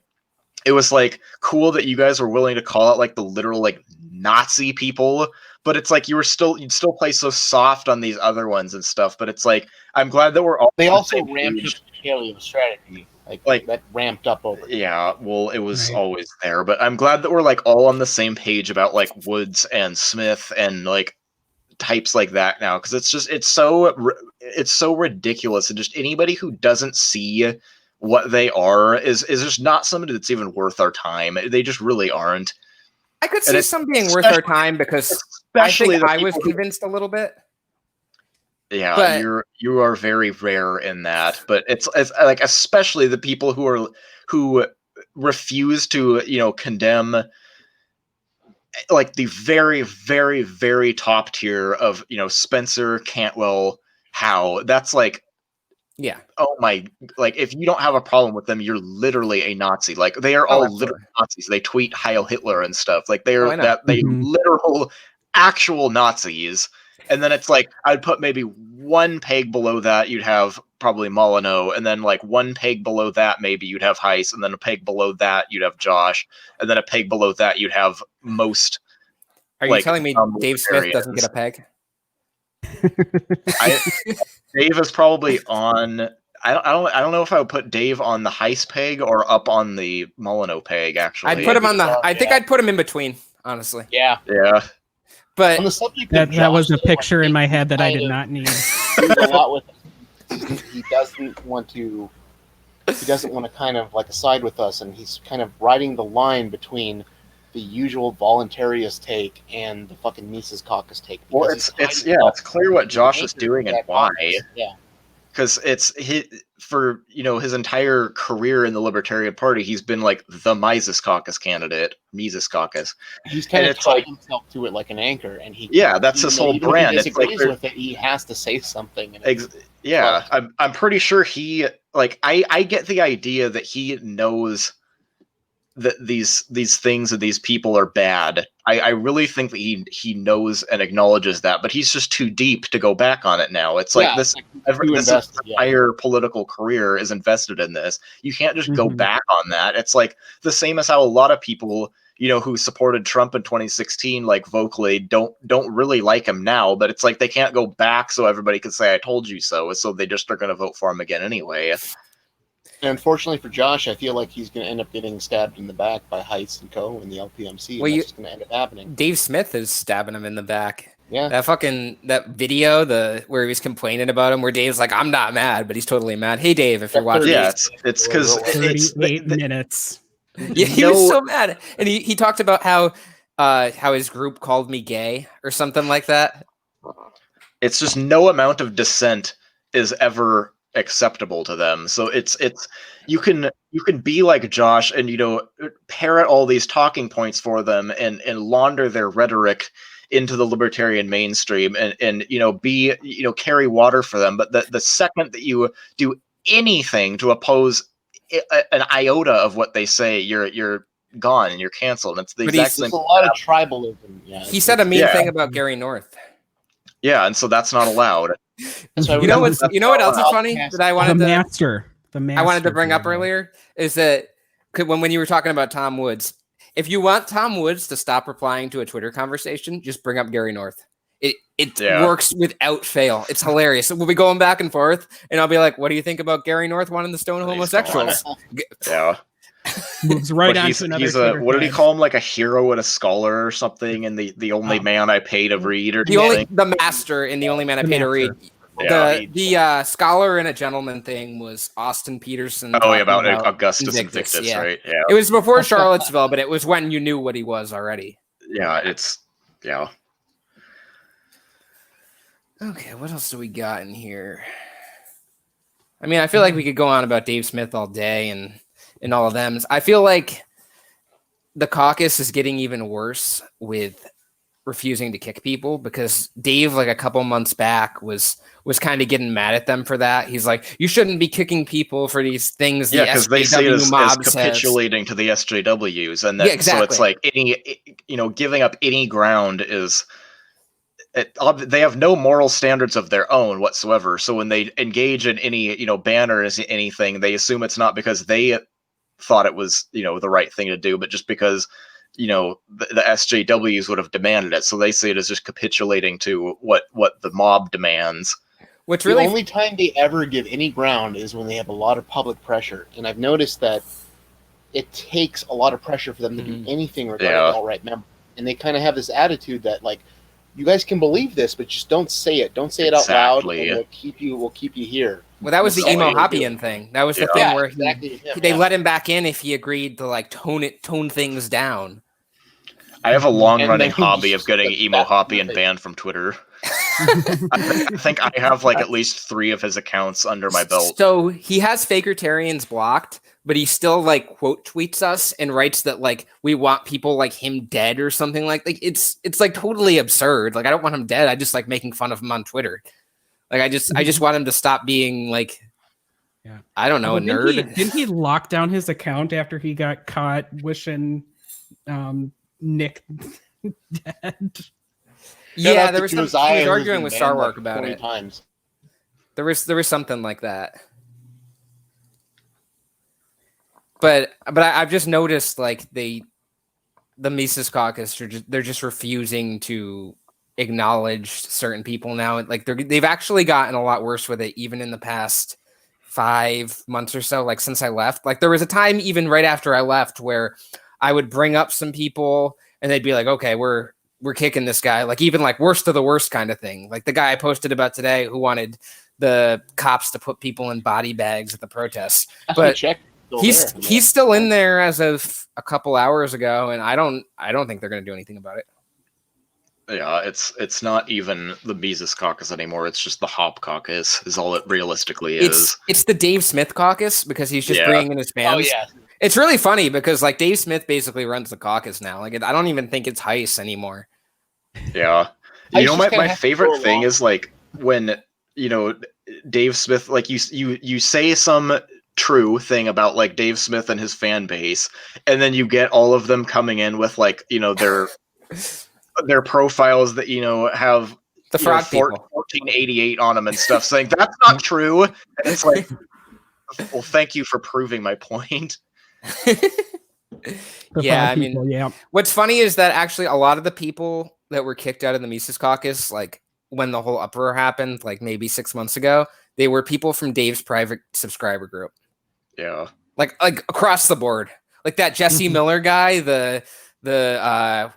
it was like cool that you guys were willing to call out like the literal like Nazi people, but it's like you'd still play so soft on these other ones and stuff. But it's like, I'm glad that we're all. They also ramped up the paleo strategy, like that ramped up over. Yeah, well, it was always there, but I'm glad that we're like all on the same page about like Woods and Smith and like types like that now, because it's so ridiculous, and just anybody who doesn't see what they are is just not somebody that's even worth our time. They just really aren't. I could see some being worth our time because I think I was convinced a little bit. Yeah, but you are very rare in that. But it's like, especially the people who refuse to condemn like the very, very, very top tier of Spencer, Cantwell, Howe. That's like, yeah. Oh my! Like, if you don't have a problem with them, you're literally a Nazi. Like, they are all literal Nazis. They tweet Heil Hitler and stuff. Like, they are literal, actual Nazis. And then it's like, I'd put maybe one peg below that, you'd have probably Molyneux, and then like one peg below that, maybe you'd have Heiss, and then a peg below that, you'd have Josh, and then a peg below that, you'd have most. Are you telling me Dave Smith doesn't get a peg? Dave is probably on. I don't know if I would put Dave on the Heiss peg or up on the Molyneux peg. Actually, I'd put him on the. I think I'd put him in between. Honestly. Yeah. But on the subject that was a picture in my head that I did not need. A lot with he doesn't want to kind of like side with us, and he's kind of riding the line between the usual voluntarist take and the fucking Mises Caucus take. Well, it's clear what Josh is doing and why. Yeah, because it's for his entire career in the Libertarian Party, he's been like the Mises Caucus candidate. Mises Caucus. He's kind of tied himself to it like an anchor, and that's his whole brand. If he disagrees with it, he has to say something. I'm pretty sure he I get the idea that he knows that these things and these people are bad. I really think that he knows and acknowledges that, but he's just too deep to go back on it now. It's like this entire political career is invested in this. You can't just go back on that. It's like the same as how a lot of people, who supported Trump in 2016, like vocally, don't really like him now, but it's like they can't go back so everybody can say, I told you so. So they just are going to vote for him again anyway. And unfortunately for Josh, I feel like he's going to end up getting stabbed in the back by Heiss and Co. in the LPMC. Well, that's going to end up happening. Dave Smith is stabbing him in the back. Yeah, that video, where he was complaining about him, where Dave's like, "I'm not mad," but he's totally mad. Hey, Dave, if you're watching, it's because 38 minutes. Yeah, he was so mad, and he talked about how his group called me gay or something like that. It's just no amount of dissent is ever acceptable to them. So it's you can be like Josh and parrot all these talking points for them and launder their rhetoric into the libertarian mainstream and be carry water for them, but the second that you do anything to oppose an iota of what they say, you're gone and you're canceled. It's the exact same. There's a lot of tribalism. Yeah, he said a mean thing about Gary North. Yeah, and so that's not allowed. You know what else is funny that I wanted I wanted to bring up earlier is that when you were talking about Tom Woods, if you want Tom Woods to stop replying to a Twitter conversation, just bring up Gary North. It works without fail. It's hilarious. So we'll be going back and forth, and I'll be like, "What do you think about Gary North wanting to stone homosexuals?" Yeah. Moves right on to another. He's what did he call him? Like a hero and a scholar or something, and the only man I pay to read, or the master and the only man I pay to read. The scholar and a gentleman thing was Austin Peterson. Oh, yeah, about Augustus Invictus, yeah. right? Yeah. It was before Charlottesville, but it was when you knew what he was already. Yeah, Okay, what else do we got in here? I mean, I feel like we could go on about Dave Smith all day and all of them. I feel like the caucus is getting even worse with refusing to kick people, because Dave, like a couple months back, was kind of getting mad at them for that. He's like, you shouldn't be kicking people for these things. Yeah, because they see it as capitulating to the SJWs, and then so it's like giving up any ground is. They have no moral standards of their own whatsoever. So when they engage in any banners, anything, they assume it's not because they thought it was the right thing to do, but just because the SJWs would have demanded it. So they see it as just capitulating to what the mob demands. Which really, the only time they ever give any ground is when they have a lot of public pressure, and I've noticed that it takes a lot of pressure for them to do anything regarding alt-right members, and they kind of have this attitude that like, you guys can believe this, but just don't say it. Don't say it out loud. We'll keep you here. Well, that was the emo Hoppian thing. That was the thing where they let him back in if he agreed to like tone things down. I have a long-running hobby of getting emo Hoppian banned from Twitter. I think I have like at least 3 of his accounts under my belt. So he has Fakertarians blocked, but he still like quote tweets us and writes that like we want people like him dead or something like it's like totally absurd. Like I don't want him dead. I just like making fun of him on Twitter. Like I just want him to stop being like, I don't know, a nerd. Didn't he lock down his account after he got caught wishing Nick dead? Yeah, there was he was arguing with Starwark about it. Times. There was something like that. But I've just noticed like the Mises Caucus they're just refusing to acknowledge certain people now. Like they've actually gotten a lot worse with it, even in the past 5 months or so. Like since I left, like there was a time even right after I left where I would bring up some people and they'd be like, "Okay, we're kicking this guy." Like even like worst of the worst kind of thing. Like the guy I posted about today who wanted the cops to put people in body bags at the protests, but. He's still in there as of a couple hours ago, and I don't think they're going to do anything about it. Yeah, it's not even the Mises Caucus anymore. It's just the Hop Caucus is all it realistically is. It's the Dave Smith Caucus because he's just bringing in his fans. Oh yeah, it's really funny because like Dave Smith basically runs the caucus now. Like I don't even think it's Heiss anymore. Yeah, my favorite thing is like when Dave Smith, like you say some true thing about like Dave Smith and his fan base, and then you get all of them coming in with like their profiles that have the fraud people 1488 on them and stuff, saying that's not true. And it's like, well, thank you for proving my point. Yeah, I mean, what's funny is that actually a lot of the people that were kicked out of the Mises Caucus, like when the whole uproar happened, like maybe 6 months ago, they were people from Dave's private subscriber group. Yeah. Like across the board. Like that Jesse Miller guy, the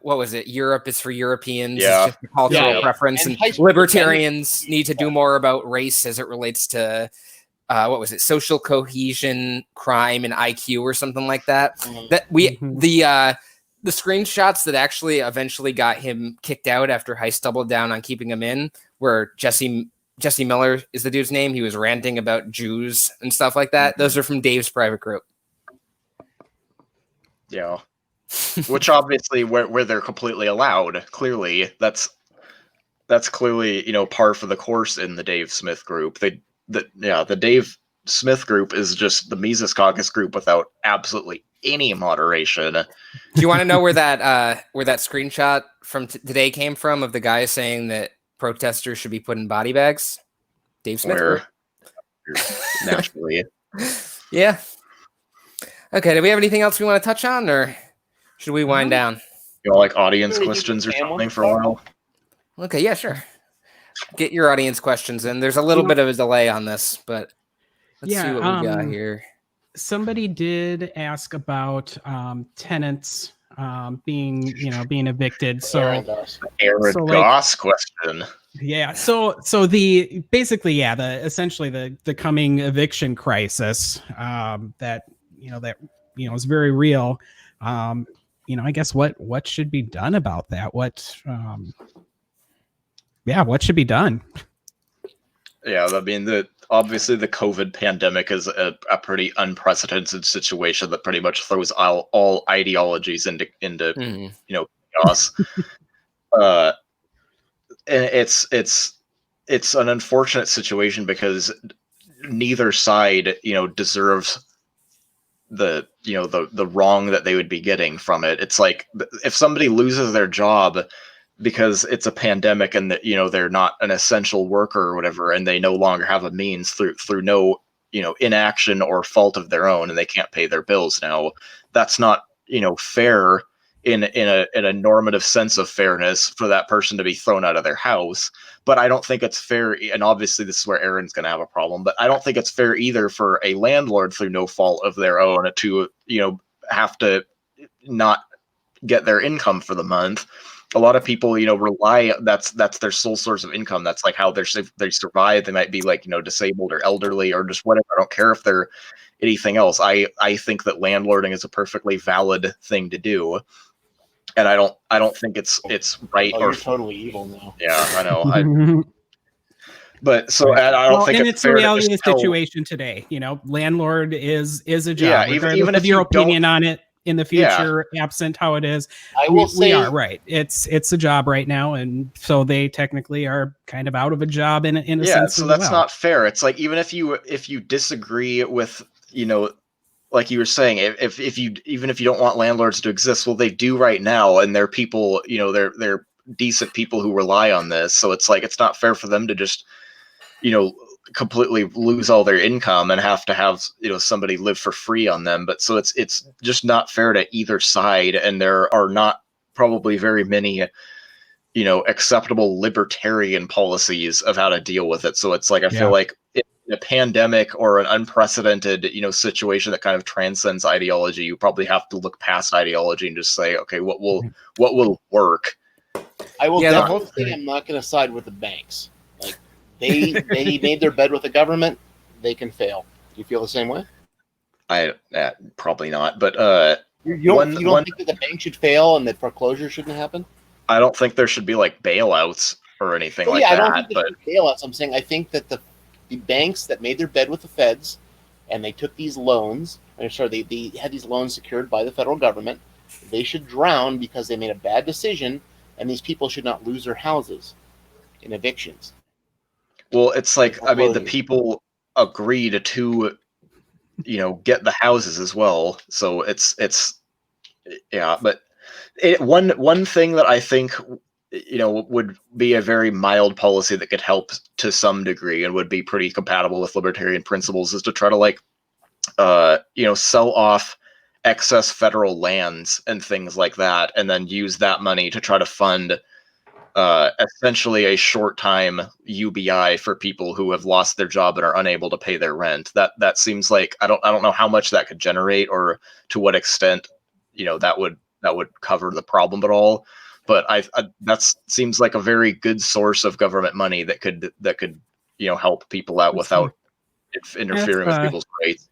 what was it? Europe is for Europeans. Yeah. It's just a cultural preference. And libertarians need to do more about race as it relates to what was it? Social cohesion, crime, and IQ or something like that. That the screenshots that actually eventually got him kicked out after Heiss doubled down on keeping him in were Jesse Jesse Miller is the dude's name. He was ranting about Jews and stuff like that. Those are from Dave's private group. Yeah. Which obviously where they're completely allowed. Clearly, that's clearly, par for the course in the Dave Smith group. The Dave Smith group is just the Mises Caucus group without absolutely any moderation. Do you want to know where that screenshot from today came from of the guy saying that protesters should be put in body bags? Dave Smith group? Naturally. Yeah. Okay, do we have anything else we want to touch on, or should we wind down? Like audience questions or something for a while? Okay, yeah, sure. Get your audience questions in. There's a little bit of a delay on this, but let's see what we got here. Somebody did ask about tenants being evicted. So Aaron Goss question. Yeah. So essentially the coming eviction crisis that is very real. I guess what should be done about that? What should be done? Yeah, I mean, obviously the COVID pandemic is a pretty unprecedented situation that pretty much throws all ideologies into chaos. And it's an unfortunate situation because neither side deserves the wrong that they would be getting from it. It's like if somebody loses their job because it's a pandemic and that they're not an essential worker or whatever, and they no longer have a means through no inaction or fault of their own, and they can't pay their bills now, that's not fair in a normative sense of fairness for that person to be thrown out of their house. But I don't think it's fair, and obviously this is where Aaron's going to have a problem, but I don't think it's fair either for a landlord through no fault of their own to have to not get their income for the month. A lot of people, rely. That's their sole source of income. That's like how they survive. They might be like, disabled or elderly or just whatever. I don't care if they're anything else. I think that landlording is a perfectly valid thing to do, and I don't think it's right. You're totally evil now. Yeah, I know. But so I don't think it's a reality of the situation today. Landlord is a job. Yeah, even if your opinion on it in the future, absent how it is, we are right. It's a job right now, and so they technically are kind of out of a job in a sense. So that's not fair. It's like even if you disagree with like you were saying, if you don't want landlords to exist, well, they do right now, and they're people, they're decent people who rely on this. So it's like it's not fair for them to just completely lose all their income and have to have somebody live for free on them. But so it's just not fair to either side, and there are not probably very many acceptable libertarian policies of how to deal with it. So it's like I feel like in a pandemic or an unprecedented situation that kind of transcends ideology, you probably have to look past ideology and just say, okay, what will work. I will definitely say I'm not going to side with the banks. Like they made their bed with the government, they can fail. Do you feel the same way? I probably not, but you don't think that the bank should fail and that foreclosure shouldn't happen? I don't think there should be like bailouts or anything like that. I don't think there should be bailouts. I'm saying I think that the banks that made their bed with the feds and they took these loans, they had these loans secured by the federal government, they should drown because they made a bad decision, and these people should not lose their houses in evictions. Well, it's like, I mean, the people agreed to, get the houses as well. So it's but one thing that I think, would be a very mild policy that could help to some degree and would be pretty compatible with libertarian principles is to try to sell off excess federal lands and things like that, and then use that money to try to fund essentially a short time UBI for people who have lost their job and are unable to pay their rent. That seems like I don't know how much that could generate or to what extent that would cover the problem at all. But that seems like a very good source of government money that could help people out without interfering with people's rights.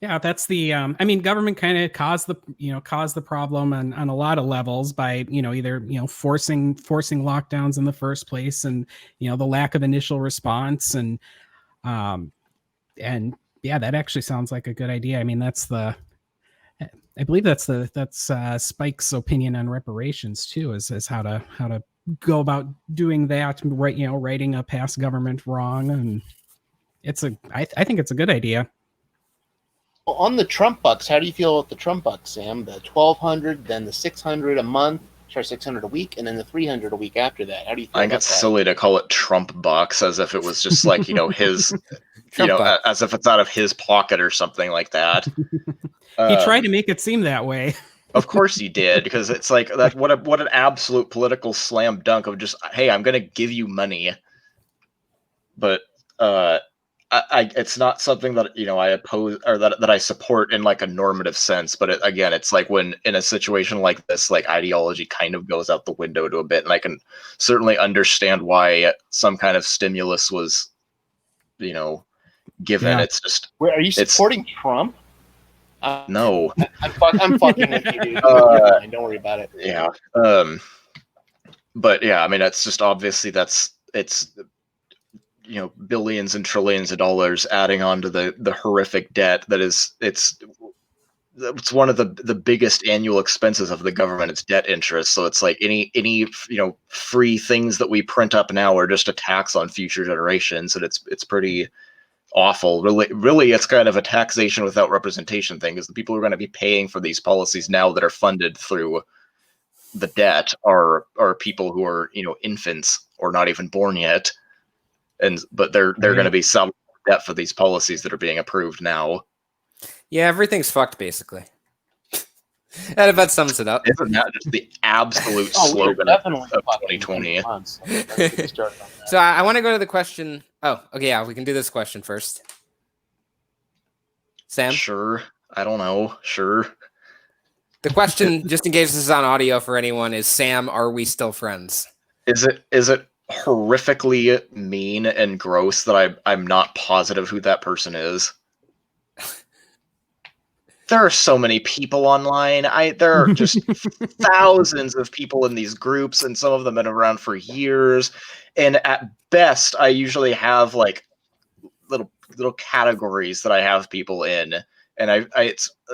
Yeah, that's the I mean, government kind of caused the problem on a lot of levels by, either, forcing lockdowns in the first place, and, the lack of initial response, and yeah, that actually sounds like a good idea. I mean, I believe that's Spike's opinion on reparations too, is how to go about doing that, right? Righting a past government wrong, and I think it's a good idea. Well, on the Trump bucks, how do you feel about the Trump bucks, Sam? The 1,200, then the 600 a month, 600 a week, and then the 300 a week after that. How do you feel? I think it's silly to call it Trump bucks, as if it was just like his, as if it's out of his pocket or something like that. He tried to make it seem that way. Of course he did, because it's like that. What an absolute political slam dunk of just, hey, I'm going to give you money, but it's not something that I oppose or that I support in like a normative sense. But again, it's like when in a situation like this, like ideology kind of goes out the window to a bit, and I can certainly understand why some kind of stimulus was, given. Yeah. It's just. Wait, are you supporting Trump? No, I'm fucking with you, dude. Don't worry about it. Yeah. But yeah, I mean, that's just obviously it's billions and trillions of dollars adding on to the horrific debt that is it's one of the biggest annual expenses of the government. It's debt interest. So it's like any free things that we print up now are just a tax on future generations, and it's pretty awful. Really, it's kind of a taxation without representation thing, because the people who are going to be paying for these policies now that are funded through the debt are people who are infants or not even born yet, but they're going to be some debt for these policies that are being approved now. Yeah, everything's fucked basically. That about sums it up. Isn't that just the absolute slogan of 2020? So I want to go to the question. Oh, okay, yeah, we can do this question first. Sam? Sure. I don't know. Sure. The question, just in case this is on audio for anyone, is Sam, are we still friends? Is it horrifically mean and gross that I'm not positive who that person is? There are so many people online. There are just thousands of people in these groups, and some of them have been around for years. And at best, I usually have like little categories that I have people in, and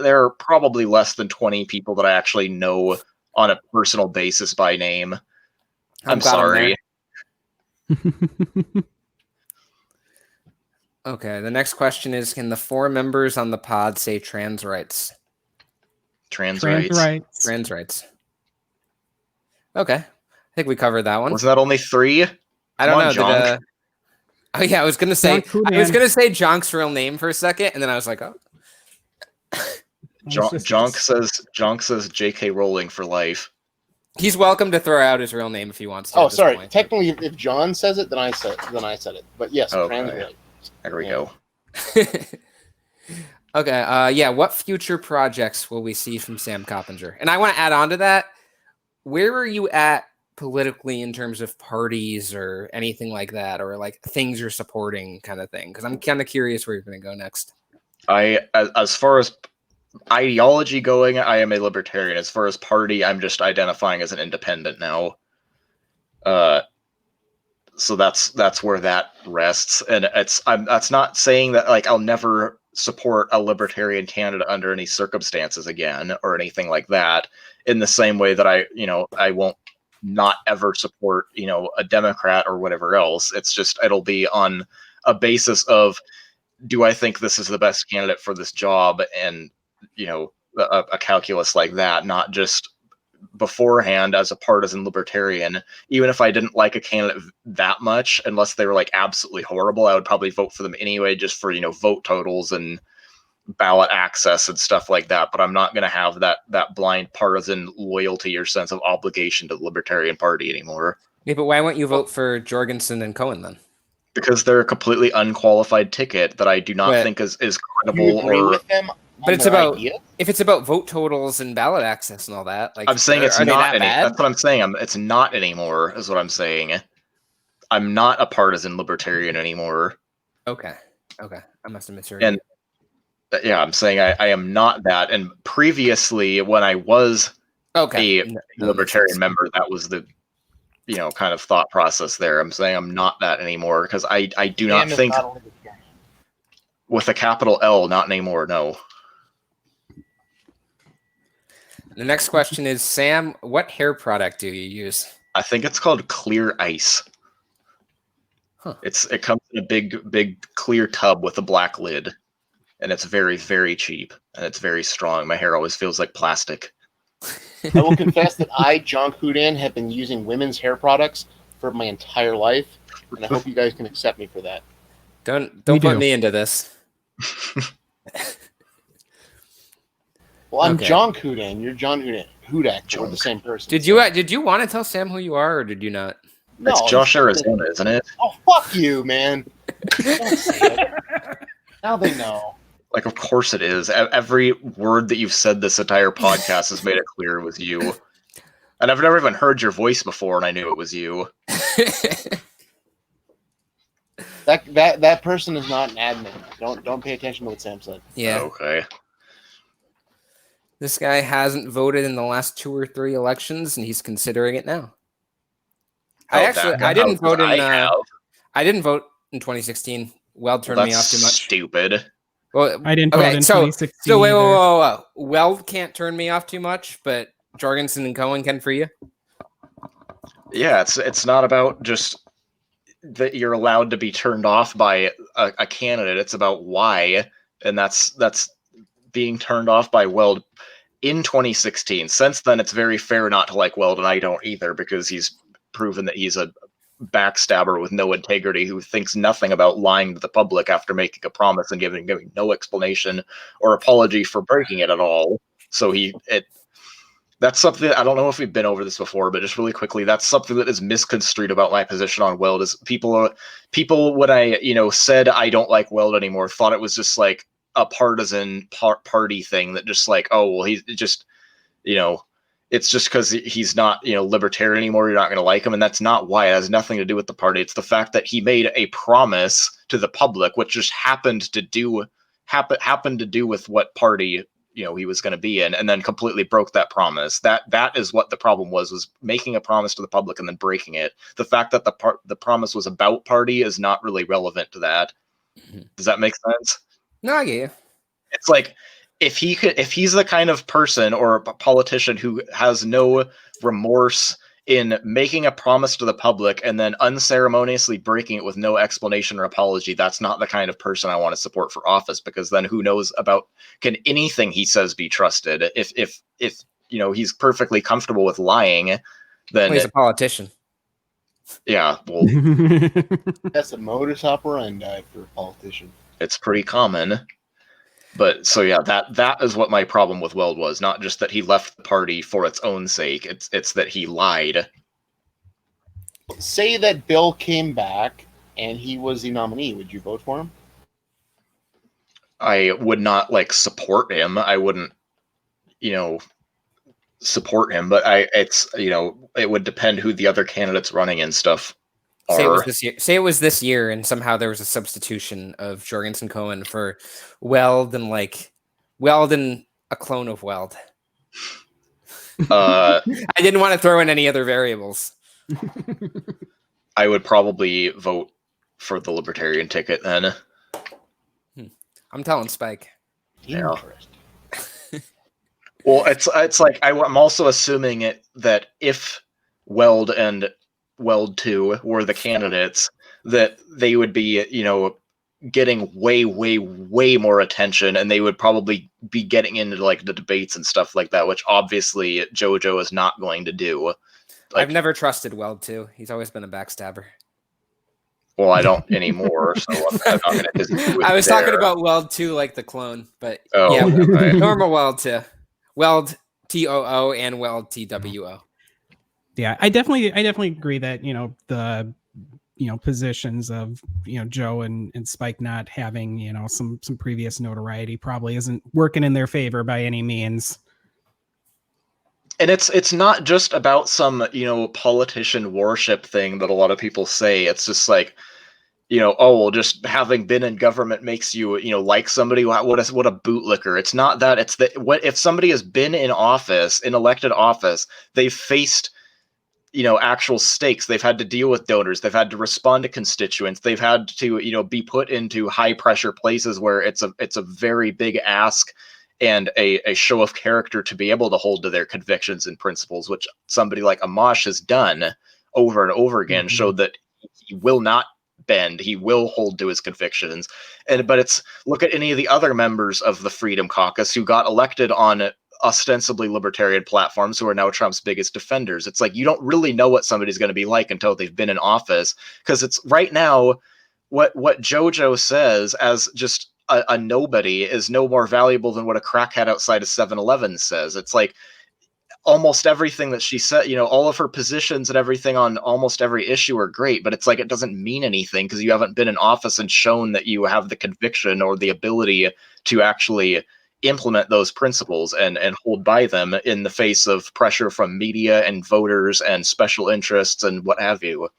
there are probably less than 20 people that I actually know on a personal basis by name. I'm sorry. Okay, the next question is, can the 4 members on the pod say trans rights? Trans rights. Trans rights. Okay. I think we covered that one. Was that only 3? I don't know. Oh yeah, I was gonna say Jonk's real name for a second, and then I was like, oh. Jonk says J.K. Rowling for life. He's welcome to throw out his real name if he wants to. Oh, sorry. Technically, if John says it, then I said it. But yes, trans rights. There we go. Okay. Yeah. What future projects will we see from Sam Coppinger? And I want to add on to that. Where are you at politically in terms of parties or anything like that, or like things you're supporting, kind of thing? Because I'm kind of curious where you're going to go next. As far as ideology going, I am a libertarian. As far as party, I'm just identifying as an independent now. So that's where that rests, and that's not saying that like I'll never support a libertarian candidate under any circumstances again or anything like that. In the same way that I won't not ever support a Democrat or whatever else. It's just it'll be on a basis of, do I think this is the best candidate for this job, and a calculus like that, not just beforehand as a partisan libertarian. Even if I didn't like a candidate that much, unless they were like absolutely horrible, I would probably vote for them anyway, just for vote totals and ballot access and stuff like that. But I'm not going to have that blind partisan loyalty or sense of obligation to the Libertarian Party anymore. Yeah, but why won't you vote for Jorgensen and Cohen then? Because they're a completely unqualified ticket that I do not think is credible. You agree with them? But it's about if it's about vote totals and ballot access and all that. Like, I'm saying it's not any. That's what I'm saying. It's not anymore. Is what I'm saying. I'm not a partisan libertarian anymore. Okay. I must have misheard. And Yeah, I'm saying I am not that. And previously, when I was Okay. a libertarian member, that was the kind of thought process there. I'm saying I'm not that anymore because I do not think with a capital L, not anymore. No. The next question is, Sam, what hair product do you use? I think it's called Clear Ice. Huh. It comes in a big clear tub with a black lid, and it's very, very cheap, and it's very strong. My hair always feels like plastic. I will confess that I, John Houdan, have been using women's hair products for my entire life, and I hope you guys can accept me for that. Don't put me into this. Well, I'm John Houdan. You're John Hudak. We're the same person. Did you want to tell Sam who you are, or did you not? No, it's Josh, Arizona, isn't it? Oh, fuck you, man. Don't say it. Now they know. Like, of course it is. Every word that you've said this entire podcast has made it clear it was you. And I've never even heard your voice before, and I knew it was you. That person is not an admin. Don't pay attention to what Sam said. Yeah. Okay. This guy hasn't voted in the last 2 or 3 elections, and he's considering it now. I didn't vote in 2016. Weld turned me off too much. Stupid. Well, I didn't vote in 2016. So wait. Weld can't turn me off too much, but Jorgensen and Cohen can for you. Yeah, it's not about just that you're allowed to be turned off by a candidate. It's about why, and that's being turned off by Weld in 2016. Since then, it's very fair not to like Weld, and I don't either, because he's proven that he's a backstabber with no integrity who thinks nothing about lying to the public after making a promise and giving no explanation or apology for breaking it at all. So that's something I don't know if we've been over this before, but just really quickly, that's something that is misconstrued about my position on Weld. Is people when I said I don't like Weld anymore, thought it was just like a partisan party thing that just like, oh well, he's just it's just because he's not libertarian anymore, you're not going to like him, and that's not why. It has nothing to do with the party. It's the fact that he made a promise to the public, which just happened to do with what party he was going to be in, and then completely broke that promise. That is what the problem was making a promise to the public and then breaking it. The fact that the promise was about party is not really relevant to that. Does that make sense? No, I get you. It's like if he's the kind of person or a politician who has no remorse in making a promise to the public and then unceremoniously breaking it with no explanation or apology, that's not the kind of person I want to support for office, because then who knows can anything he says be trusted? If he's perfectly comfortable with lying, then he's a politician. Yeah, well, that's a modus operandi for a politician. It's pretty common. But so yeah, that is what my problem with Weld was. Not just that he left the party for its own sake. It's that he lied. Say that Bill came back and he was the nominee. Would you vote for him? I would not support him. I wouldn't, support him. But it would depend who the other candidates running and stuff. Say it was this year, and somehow there was a substitution of Jorgensen Cohen for Weld, and Weld and a clone of Weld. I didn't want to throw in any other variables. I would probably vote for the Libertarian ticket then. I'm telling Spike. Yeah. Well, it's like I'm also assuming that if Weld and Weld 2 were the candidates, that they would be, getting way, way, way more attention, and they would probably be getting into the debates and stuff like that, which obviously JoJo is not going to do. I've never trusted Weld 2. He's always been a backstabber. Well, I don't anymore, so I'm not going to disagree with I was you there. talking about Weld 2 like the clone, but okay. Normal Weld 2. Weld TOO and Weld TWO. Yeah, I definitely agree that the positions of Joe and Spike not having some previous notoriety probably isn't working in their favor by any means. And it's not just about some politician worship thing that a lot of people say. It's just oh, well, just having been in government makes you, like somebody. What a bootlicker. It's not that. It's that if somebody has been in office, in elected office, they've faced, actual stakes. They've had to deal with donors. They've had to respond to constituents. They've had to, be put into high pressure places where it's a very big ask and a show of character to be able to hold to their convictions and principles, which somebody like Amash has done over and over again, showed that he will not bend. He will hold to his convictions. But it's, look at any of the other members of the Freedom Caucus who got elected on ostensibly libertarian platforms, who are now Trump's biggest defenders. It's like, you don't really know what somebody's going to be like until they've been in office, because it's right now what JoJo says as just a nobody is no more valuable than what a crackhead outside of 7-Eleven says. It's like, almost everything that she said, all of her positions and everything on almost every issue are great, but it's like, it doesn't mean anything because you haven't been in office and shown that you have the conviction or the ability to actually implement those principles and hold by them in the face of pressure from media and voters and special interests and what have you.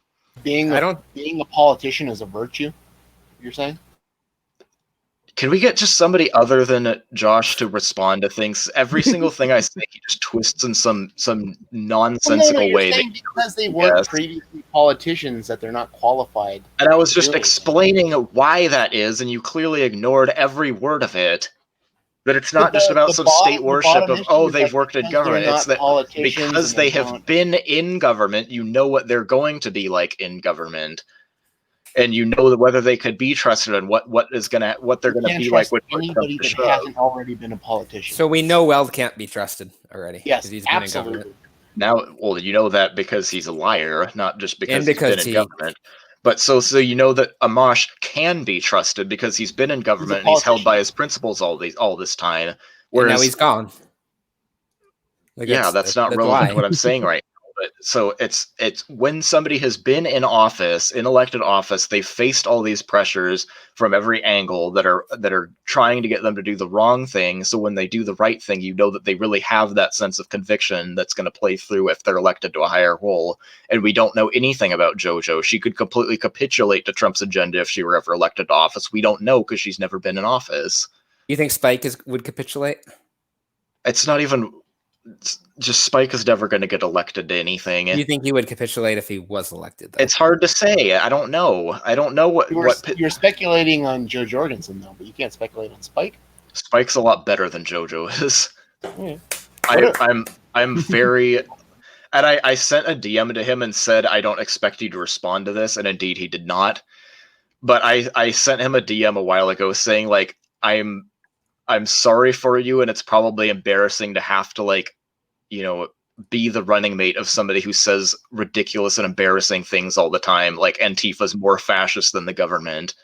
Being a politician is a virtue, you're saying? Can we get just somebody other than Josh to respond to things? Every single thing I say, he just twists in some nonsensical way. Because they weren't previously politicians, that they're not qualified. And I was just explaining why that is, and you clearly ignored every word of it. That it's not just about some state worship of, they've worked in government. It's that because they have been in government, you know what they're going to be like in government. And you know that whether they could be trusted and what they're gonna be like with anybody that hasn't already been a politician. So we know Weld can't be trusted already. Yes, he's absolutely. Been in government. Now, well, you know that because he's a liar, not just because he's been in government. But so you know that Amash can be trusted because he's been in government and he's held by his principles all this time. Whereas and now he's gone. That's not relevant to what I'm saying right now. But so it's when somebody has been in office, in elected office, they've faced all these pressures from every angle that are trying to get them to do the wrong thing. So when they do the right thing, you know that they really have that sense of conviction that's going to play through if they're elected to a higher role. And we don't know anything about JoJo. She could completely capitulate to Trump's agenda if she were ever elected to office. We don't know because she's never been in office. You think Spike would capitulate? It's not even... Just Spike is never going to get elected to anything. You think he would capitulate if he was elected, though? It's hard to say. I don't know what you're speculating on Joe Jorgensen, though, but you can't speculate on Spike. Spike's a lot better than JoJo is. Yeah. I'm very, and I sent a DM to him and said I don't expect you to respond to this, and indeed he did not. But I sent him a DM a while ago saying like I'm sorry for you, and it's probably embarrassing to have to be the running mate of somebody who says ridiculous and embarrassing things all the time, like Antifa's more fascist than the government.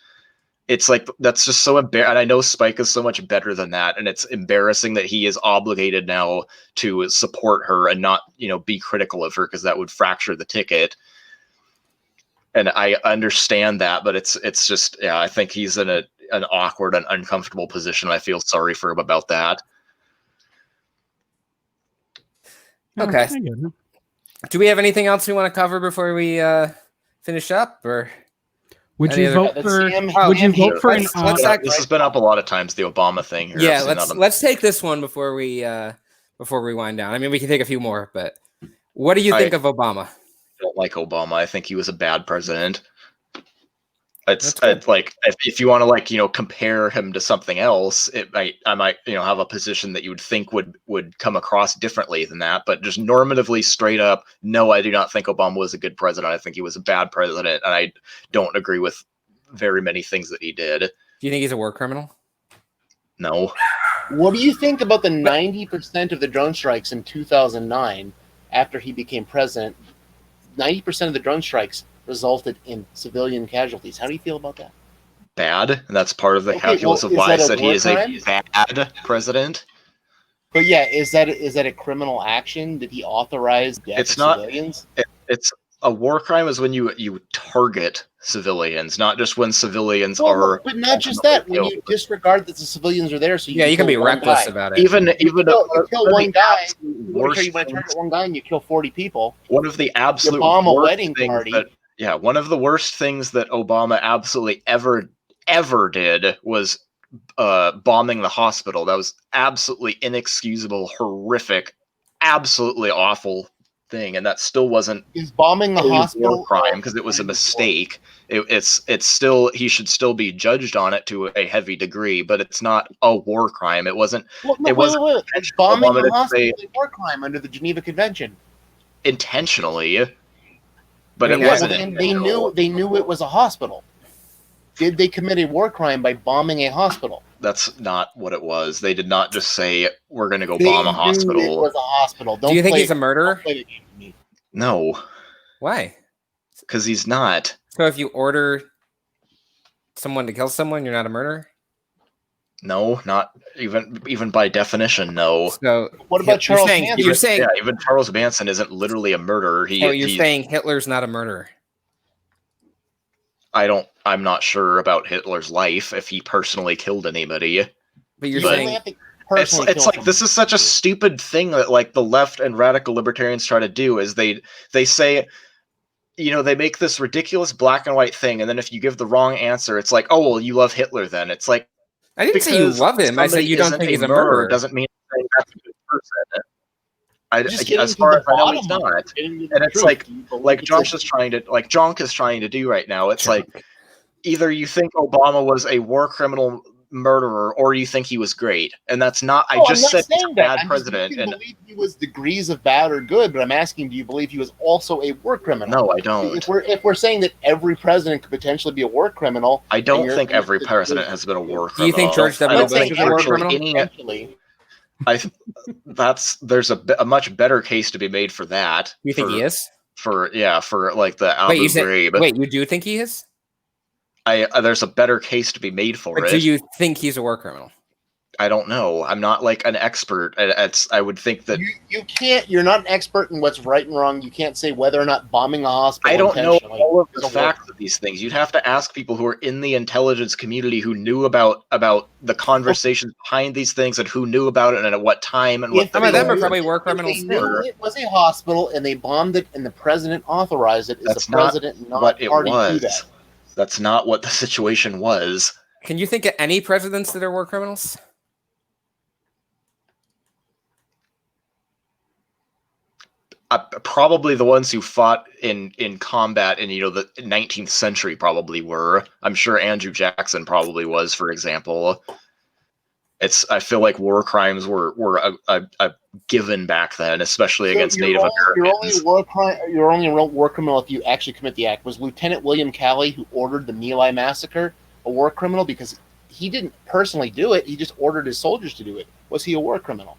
It's like, that's just so embarrassing. And I know Spike is so much better than that, and it's embarrassing that he is obligated now to support her and not, be critical of her, because that would fracture the ticket. And I understand that, but it's just, I think he's in an awkward and uncomfortable position. I feel sorry for him about that. Okay. Do we have anything else we want to cover before we finish up, or would you vote for? Would you vote for? This has been up a lot of times. The Obama thing. Here. Yeah, let's take this one before we wind down. I mean, we can take a few more, but what do you think of Obama? I don't like Obama. I think he was a bad president. It's like if you want to compare him to something else, I might have a position that you would think would come across differently than that. But just normatively, straight up, no, I do not think Obama was a good president. I think he was a bad president, and I don't agree with very many things that he did. Do you think he's a war criminal? No. What do you think about the 90% of the drone strikes in 2009 after he became president? 90% of the drone strikes resulted in civilian casualties. How do you feel about that? Bad. And that's part of the calculus of why I said he is a bad president. But yeah, is that a criminal action? Did he authorize death of civilians? It's a war crime is when you target civilians, not just when civilians are. But not just that. When you disregard that the civilians are there, so you can be reckless about it. Even you kill one guy. You want to target one guy and you kill 40 people. One of the absolute bomb a worst wedding things party. Yeah, one of the worst things that Obama absolutely ever did was bombing the hospital. That was absolutely inexcusable, horrific, absolutely awful thing, and that still wasn't Is bombing the a hospital war crime because it was a mistake. It's still, he should still be judged on it to a heavy degree, but it's not a war crime. It wasn't. Well, no, it wasn't wait. Bombing Obama the to hospital say is a war crime under the Geneva Convention. intentionally, but I mean, it wasn't. They knew it was a hospital. Did they commit a war crime by bombing a hospital? That's not what it was. They did not just say we're going to go They bomb a knew hospital. It was a hospital. Do you think he's a murderer? No, Why? because he's not. So if you order someone to kill someone, you're not a murderer? No, not even by definition. No. So what about Charles Manson? You're saying yeah, even Charles Manson isn't literally a murderer. you're saying Hitler's not a murderer. I'm not sure about Hitler's life if he personally killed anybody. But you're saying it's like this is such a stupid thing that like the left and radical libertarians try to do is they say, you know, they make this ridiculous black and white thing, and then if you give the wrong answer, it's like, oh well, you love Hitler then. It's like, I didn't say you love him. I said you don't think he's a murderer. Doesn't mean that's a good person. As far as I know, he's not. And it's like Jonk is trying to do right now. It's like either you think Obama was a war criminal murderer or you think he was great, and that's not. I just said he's a bad president. And believe he was degrees of bad or good, but I'm asking, do you believe he was also a war criminal? No, I don't. If we're saying that every president could potentially be a war criminal, I don't think every president has been a war criminal. Do you think George W. Bush is a war criminal? There's a much better case to be made for that. You think he is? For like the Abu Ghraib. Wait, you do think he is? There's a better case to be made for it. Do you think he's a war criminal? I don't know. I'm not like an expert. I would think that you can't. You're not an expert in what's right and wrong. You can't say whether or not bombing a hospital. I don't know all of the facts of these things. You'd have to ask people who are in the intelligence community who knew about the conversations behind these things and who knew about it and at what time and what. Some of them are probably war criminals too. It was a hospital and they bombed it and the president authorized it. Is the president not what it was? That? That's not what the situation was. Can you think of any presidents that are war criminals? Probably the ones who fought in combat in the 19th century probably were. I'm sure Andrew Jackson probably was, for example. I feel like war crimes were a given back then, especially against Native Americans. You're only a war criminal if you actually commit the act. Was Lieutenant William Calley, who ordered the My Lai massacre, a war criminal because he didn't personally do it? He just ordered his soldiers to do it. Was he a war criminal?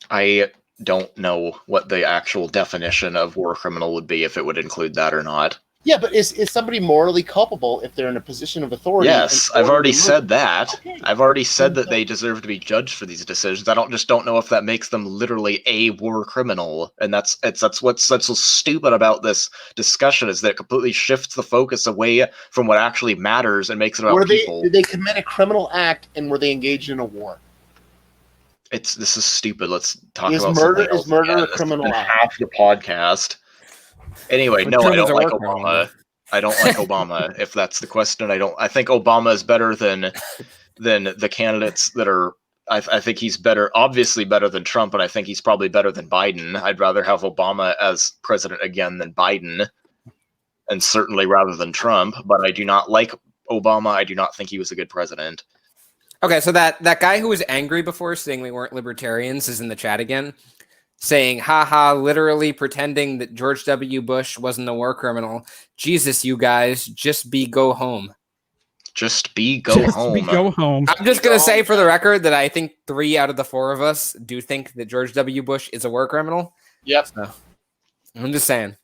I don't know what the actual definition of war criminal would be, if it would include that or not. Yeah, but is somebody morally culpable if they're in a position of authority? Yes, I've already said that. Okay. I've already said that they deserve to be judged for these decisions. I don't know if that makes them literally a war criminal. And that's what's so stupid about this discussion, is that it completely shifts the focus away from what actually matters and makes it about people. Did they commit a criminal act and were they engaged in a war? This is stupid. Let's talk about murder. Is murder a criminal act? Half the podcast. Anyway, no, I don't like Obama. I don't like Obama. If that's the question, I think Obama is better than the candidates that are. I think he's better, obviously better than Trump, and I think he's probably better than Biden. I'd rather have Obama as president again than Biden, and certainly rather than Trump. But I do not like Obama. I do not think he was a good president. Okay, so that guy who was angry before saying we weren't libertarians is in the chat again, saying, haha, literally pretending that George W. Bush wasn't a war criminal. Jesus, you guys, just go home. Just go home. I'm just going to say for the record that I think 3 out of the 4 of us do think that George W. Bush is a war criminal. Yep. So, I'm just saying.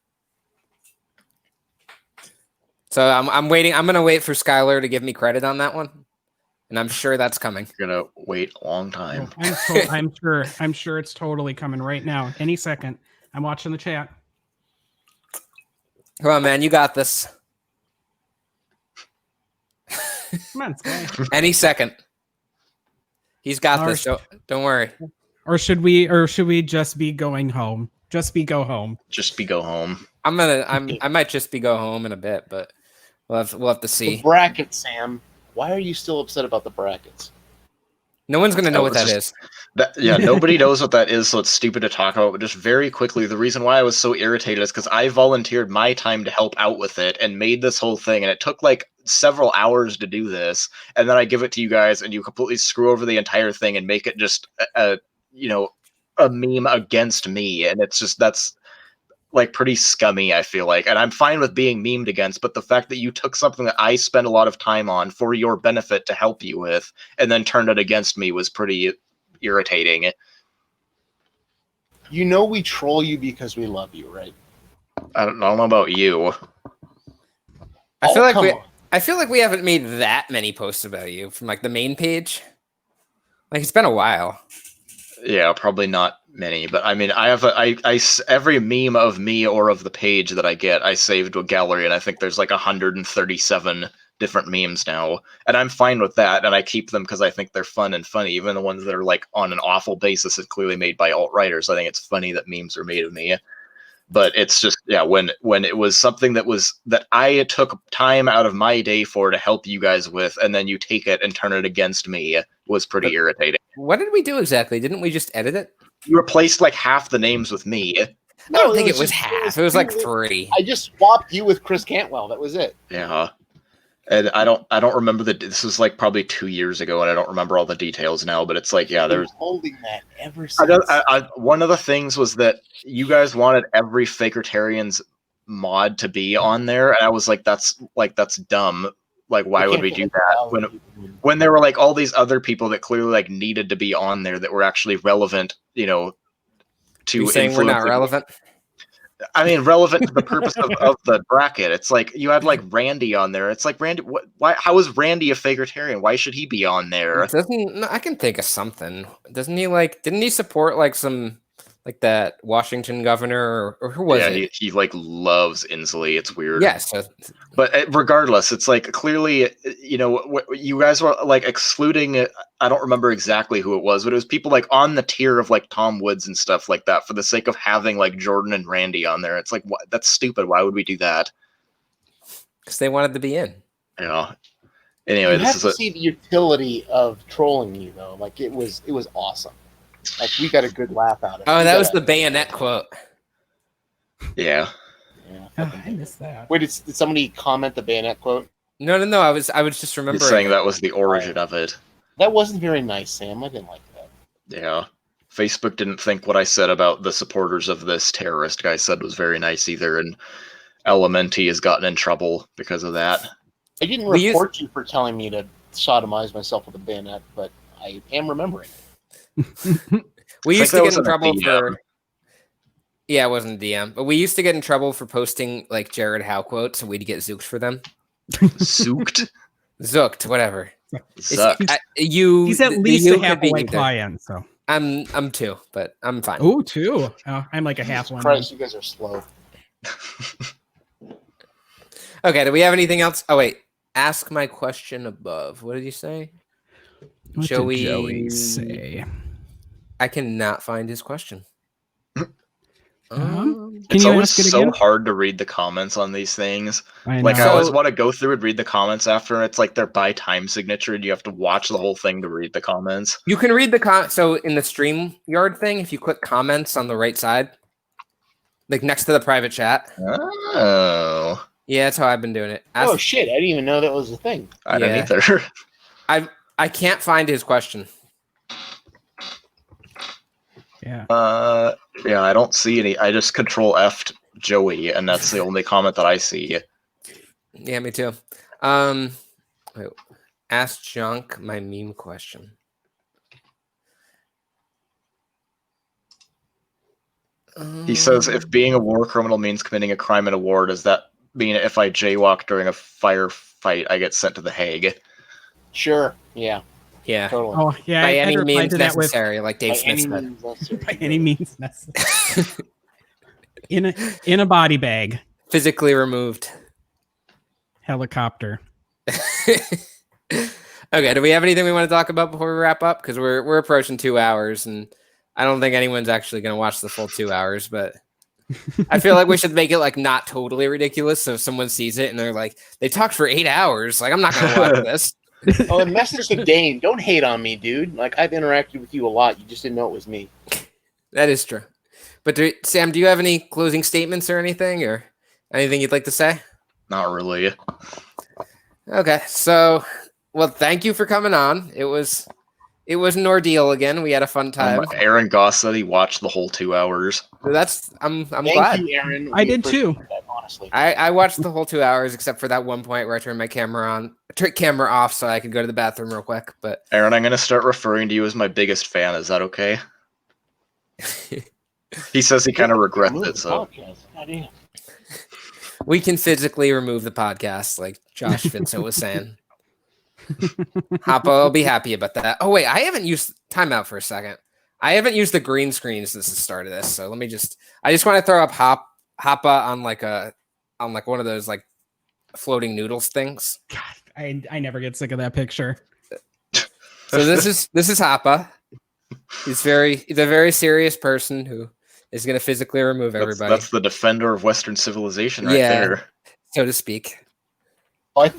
So I'm waiting. I'm going to wait for Skylar to give me credit on that one. And I'm sure that's coming. You're gonna wait a long time. I'm sure it's totally coming right now. Any second. I'm watching the chat. Come on, man. You got this. Come on, Sky. Any second. He's got this. Don't worry. Or should we just be going home? Just go home. Just go home. I might just be go home in a bit, but we'll have to see. The brackets, Sam. Why are you still upset about the brackets? No one's gonna know what that is. Nobody knows what that is, so it's stupid to talk about. But just very quickly, the reason why I was so irritated is because I volunteered my time to help out with it and made this whole thing, and it took like several hours to do this, and then I give it to you guys, and you completely screw over the entire thing and make it just a meme against me, and that's like pretty scummy, I feel like. And I'm fine with being memed against, but the fact that you took something that I spent a lot of time on for your benefit to help you with and then turned it against me was pretty irritating. You know we troll you because we love you, right? I don't know about you. I feel like we haven't made that many posts about you from like the main page. Like it's been a while. Yeah, probably not many, but I mean, I have every meme of me or of the page that I get, I save to a gallery, and I think there's like 137 different memes now, and I'm fine with that, and I keep them because I think they're fun and funny, even the ones that are like on an awful basis and clearly made by alt-writers. I think it's funny that memes are made of me. But it's just, when it was something that I took time out of my day for to help you guys with, and then you take it and turn it against me, was pretty irritating. What did we do exactly? Didn't we just edit it? You replaced like half the names with me. I don't think it was half. It was like 3. I just swapped you with Chris Cantwell. That was it. Yeah. And I don't remember this was like probably 2 years ago, and I don't remember all the details now. But it's like, there's holding that ever since. One of the things was that you guys wanted every Fakertarians mod to be on there, and I was like, that's dumb. Like, why would we do that when there were like all these other people that clearly like needed to be on there that were actually relevant, to. You're saying we're not relevant? I mean, relevant to the purpose of the bracket. It's like you had like Randy on there. It's like Randy. Why? How is Randy a Fakertarian? Why should he be on there? I can think of something. Doesn't he like? Didn't he support like some like that Washington governor or who was it? Yeah, he like loves Inslee. It's weird. Yes, but regardless, it's like clearly, you guys were like excluding. I don't remember exactly who it was, but it was people like on the tier of like Tom Woods and stuff like that for the sake of having like Jordan and Randy on there. It's like, that's stupid. Why would we do that? Because they wanted to be in. Yeah. Anyway, you have to see the utility of trolling you though. Like it was awesome. Like we got a good laugh out of it. Oh, that was the bayonet quote. Yeah. I missed that. Wait, did somebody comment the bayonet quote? No. I was just remembering. He's saying that was the origin of it. That wasn't very nice, Sam. I didn't like that. Yeah. Facebook didn't think what I said about the supporters of this terrorist guy said was very nice either, and LMNT has gotten in trouble because of that. I didn't report you for telling me to sodomize myself with a bayonet, but I am remembering it. We used to get in trouble for. Yeah, it wasn't a DM, but we used to get in trouble for posting like Jared Howe quotes, and we'd get zooked for them. Zooked? Zooked, whatever. He's at least a half white client, so I'm 2, but I'm fine. Oh, 2. Oh, I'm like a half one. Christ, you guys are slow. Okay, do we have anything else? Oh wait, ask my question above. What did you say? What did Joey say? I cannot find his question. It's always so hard to read the comments on these things. I always want to go through and read the comments after, and it's like they're by time signature, and you have to watch the whole thing to read the comments. You can read the so in the StreamYard thing, if you click comments on the right side, like next to the private chat. Oh. Yeah, that's how I've been doing it. Oh shit! I didn't even know that was a thing. I didn't either. I can't find his question. Yeah. Yeah, I don't see any. I just Control F'd Joey, and that's the only comment that I see. Yeah, me too. Wait, ask Junk my meme question. He says, if being a war criminal means committing a crime in a war, does that mean if I jaywalk during a firefight, I get sent to The Hague? Sure. Yeah. Yeah. Totally. Oh, yeah. By any means necessary, like Dave Smith said. By any means necessary. in a body bag. Physically removed. Helicopter. Okay, do we have anything we want to talk about before we wrap up? Because we're approaching 2 hours, and I don't think anyone's actually going to watch the full 2 hours, but I feel like we should make it like not totally ridiculous. So if someone sees it and they're like, they talked for 8 hours. Like, I'm not going to watch this. Oh, and message to Dane. Don't hate on me, dude. Like, I've interacted with you a lot. You just didn't know it was me. That is true. But Sam, do you have any closing statements or anything, or anything you'd like to say? Not really. Okay, so well, thank you for coming on. It was an ordeal again. We had a fun time. Aaron Goss said he watched the whole 2 hours. I'm Thank glad. you, Aaron. I did too. That, honestly. I watched the whole 2 hours except for that one point where I turned my camera off so I could go to the bathroom real quick. But Aaron, I'm gonna start referring to you as my biggest fan. Is that okay? He says he kind of regrets it. So we can physically remove the podcast, like Josh Vincent was saying. Hoppa will be happy about that. Oh wait, I haven't used timeout for a second. I haven't used the green screen since the start of this. So let me I just want to throw up Hoppa on like one of those like floating noodles things. God, I never get sick of that picture. So this is Hoppa. He's a very serious person who is going to physically remove everybody. That's the defender of Western civilization right there. So to speak. I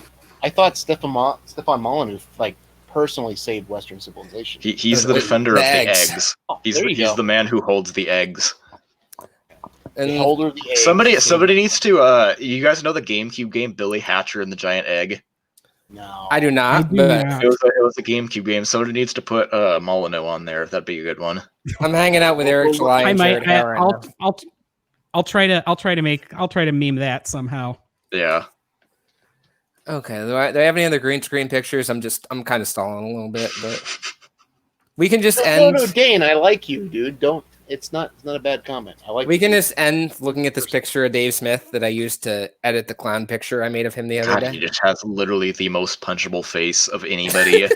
thought Stefan Molyneux like personally saved Western civilization. He's the defender of the eggs. Oh, He's the man who holds the eggs. And the holder of the eggs. Somebody needs to you guys know the GameCube game Billy Hatcher and the Giant Egg? No. I do not. It was a GameCube game. Somebody needs to put Molyneux on there. That'd be a good one. I'm hanging out with Eric July. I'll try to meme that somehow. Yeah. Okay. Do I have any other green screen pictures? I'm kind of stalling a little bit, but we can just end. No, Dane, I like you, dude. Don't. It's not a bad comment. I like. We can just end looking at this picture of Dave Smith that I used to edit the clown picture I made of him the other day. He just has literally the most punchable face of anybody.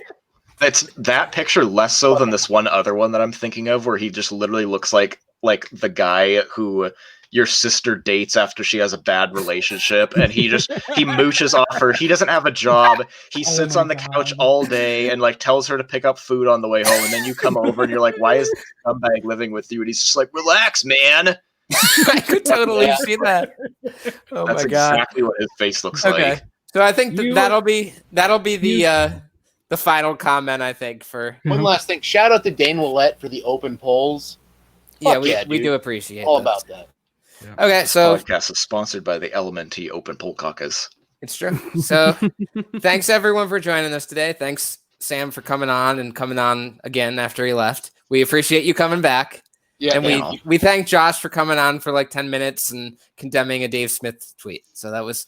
That picture less so than this one other one that I'm thinking of, where he just literally looks like the guy who your sister dates after she has a bad relationship, and he mooches off her. He doesn't have a job. He sits on the couch all day and like tells her to pick up food on the way home, and then you come over and you're like, "Why is this scumbag living with you?" And he's just like, "Relax, man." I could totally see that. Oh That's my god, exactly what his face looks like. So I think that'll be the final comment. I think for one last thing. Shout out to Dane Willette for the open polls. Yeah, we do appreciate all those. about that. Yeah. Okay, so this podcast is sponsored by the LMNT Open Poll Caucus. It's true. So thanks everyone for joining us today. Thanks Sam for coming on again after he left. We appreciate you coming back. Yeah, and we thank Josh for coming on for like 10 minutes and condemning a Dave Smith tweet. So that was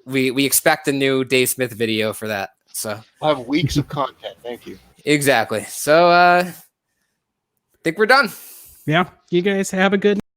we expect a new Dave Smith video for that. So I'll have weeks of content. Thank you. Exactly. So I think we're done. Yeah. You guys have a good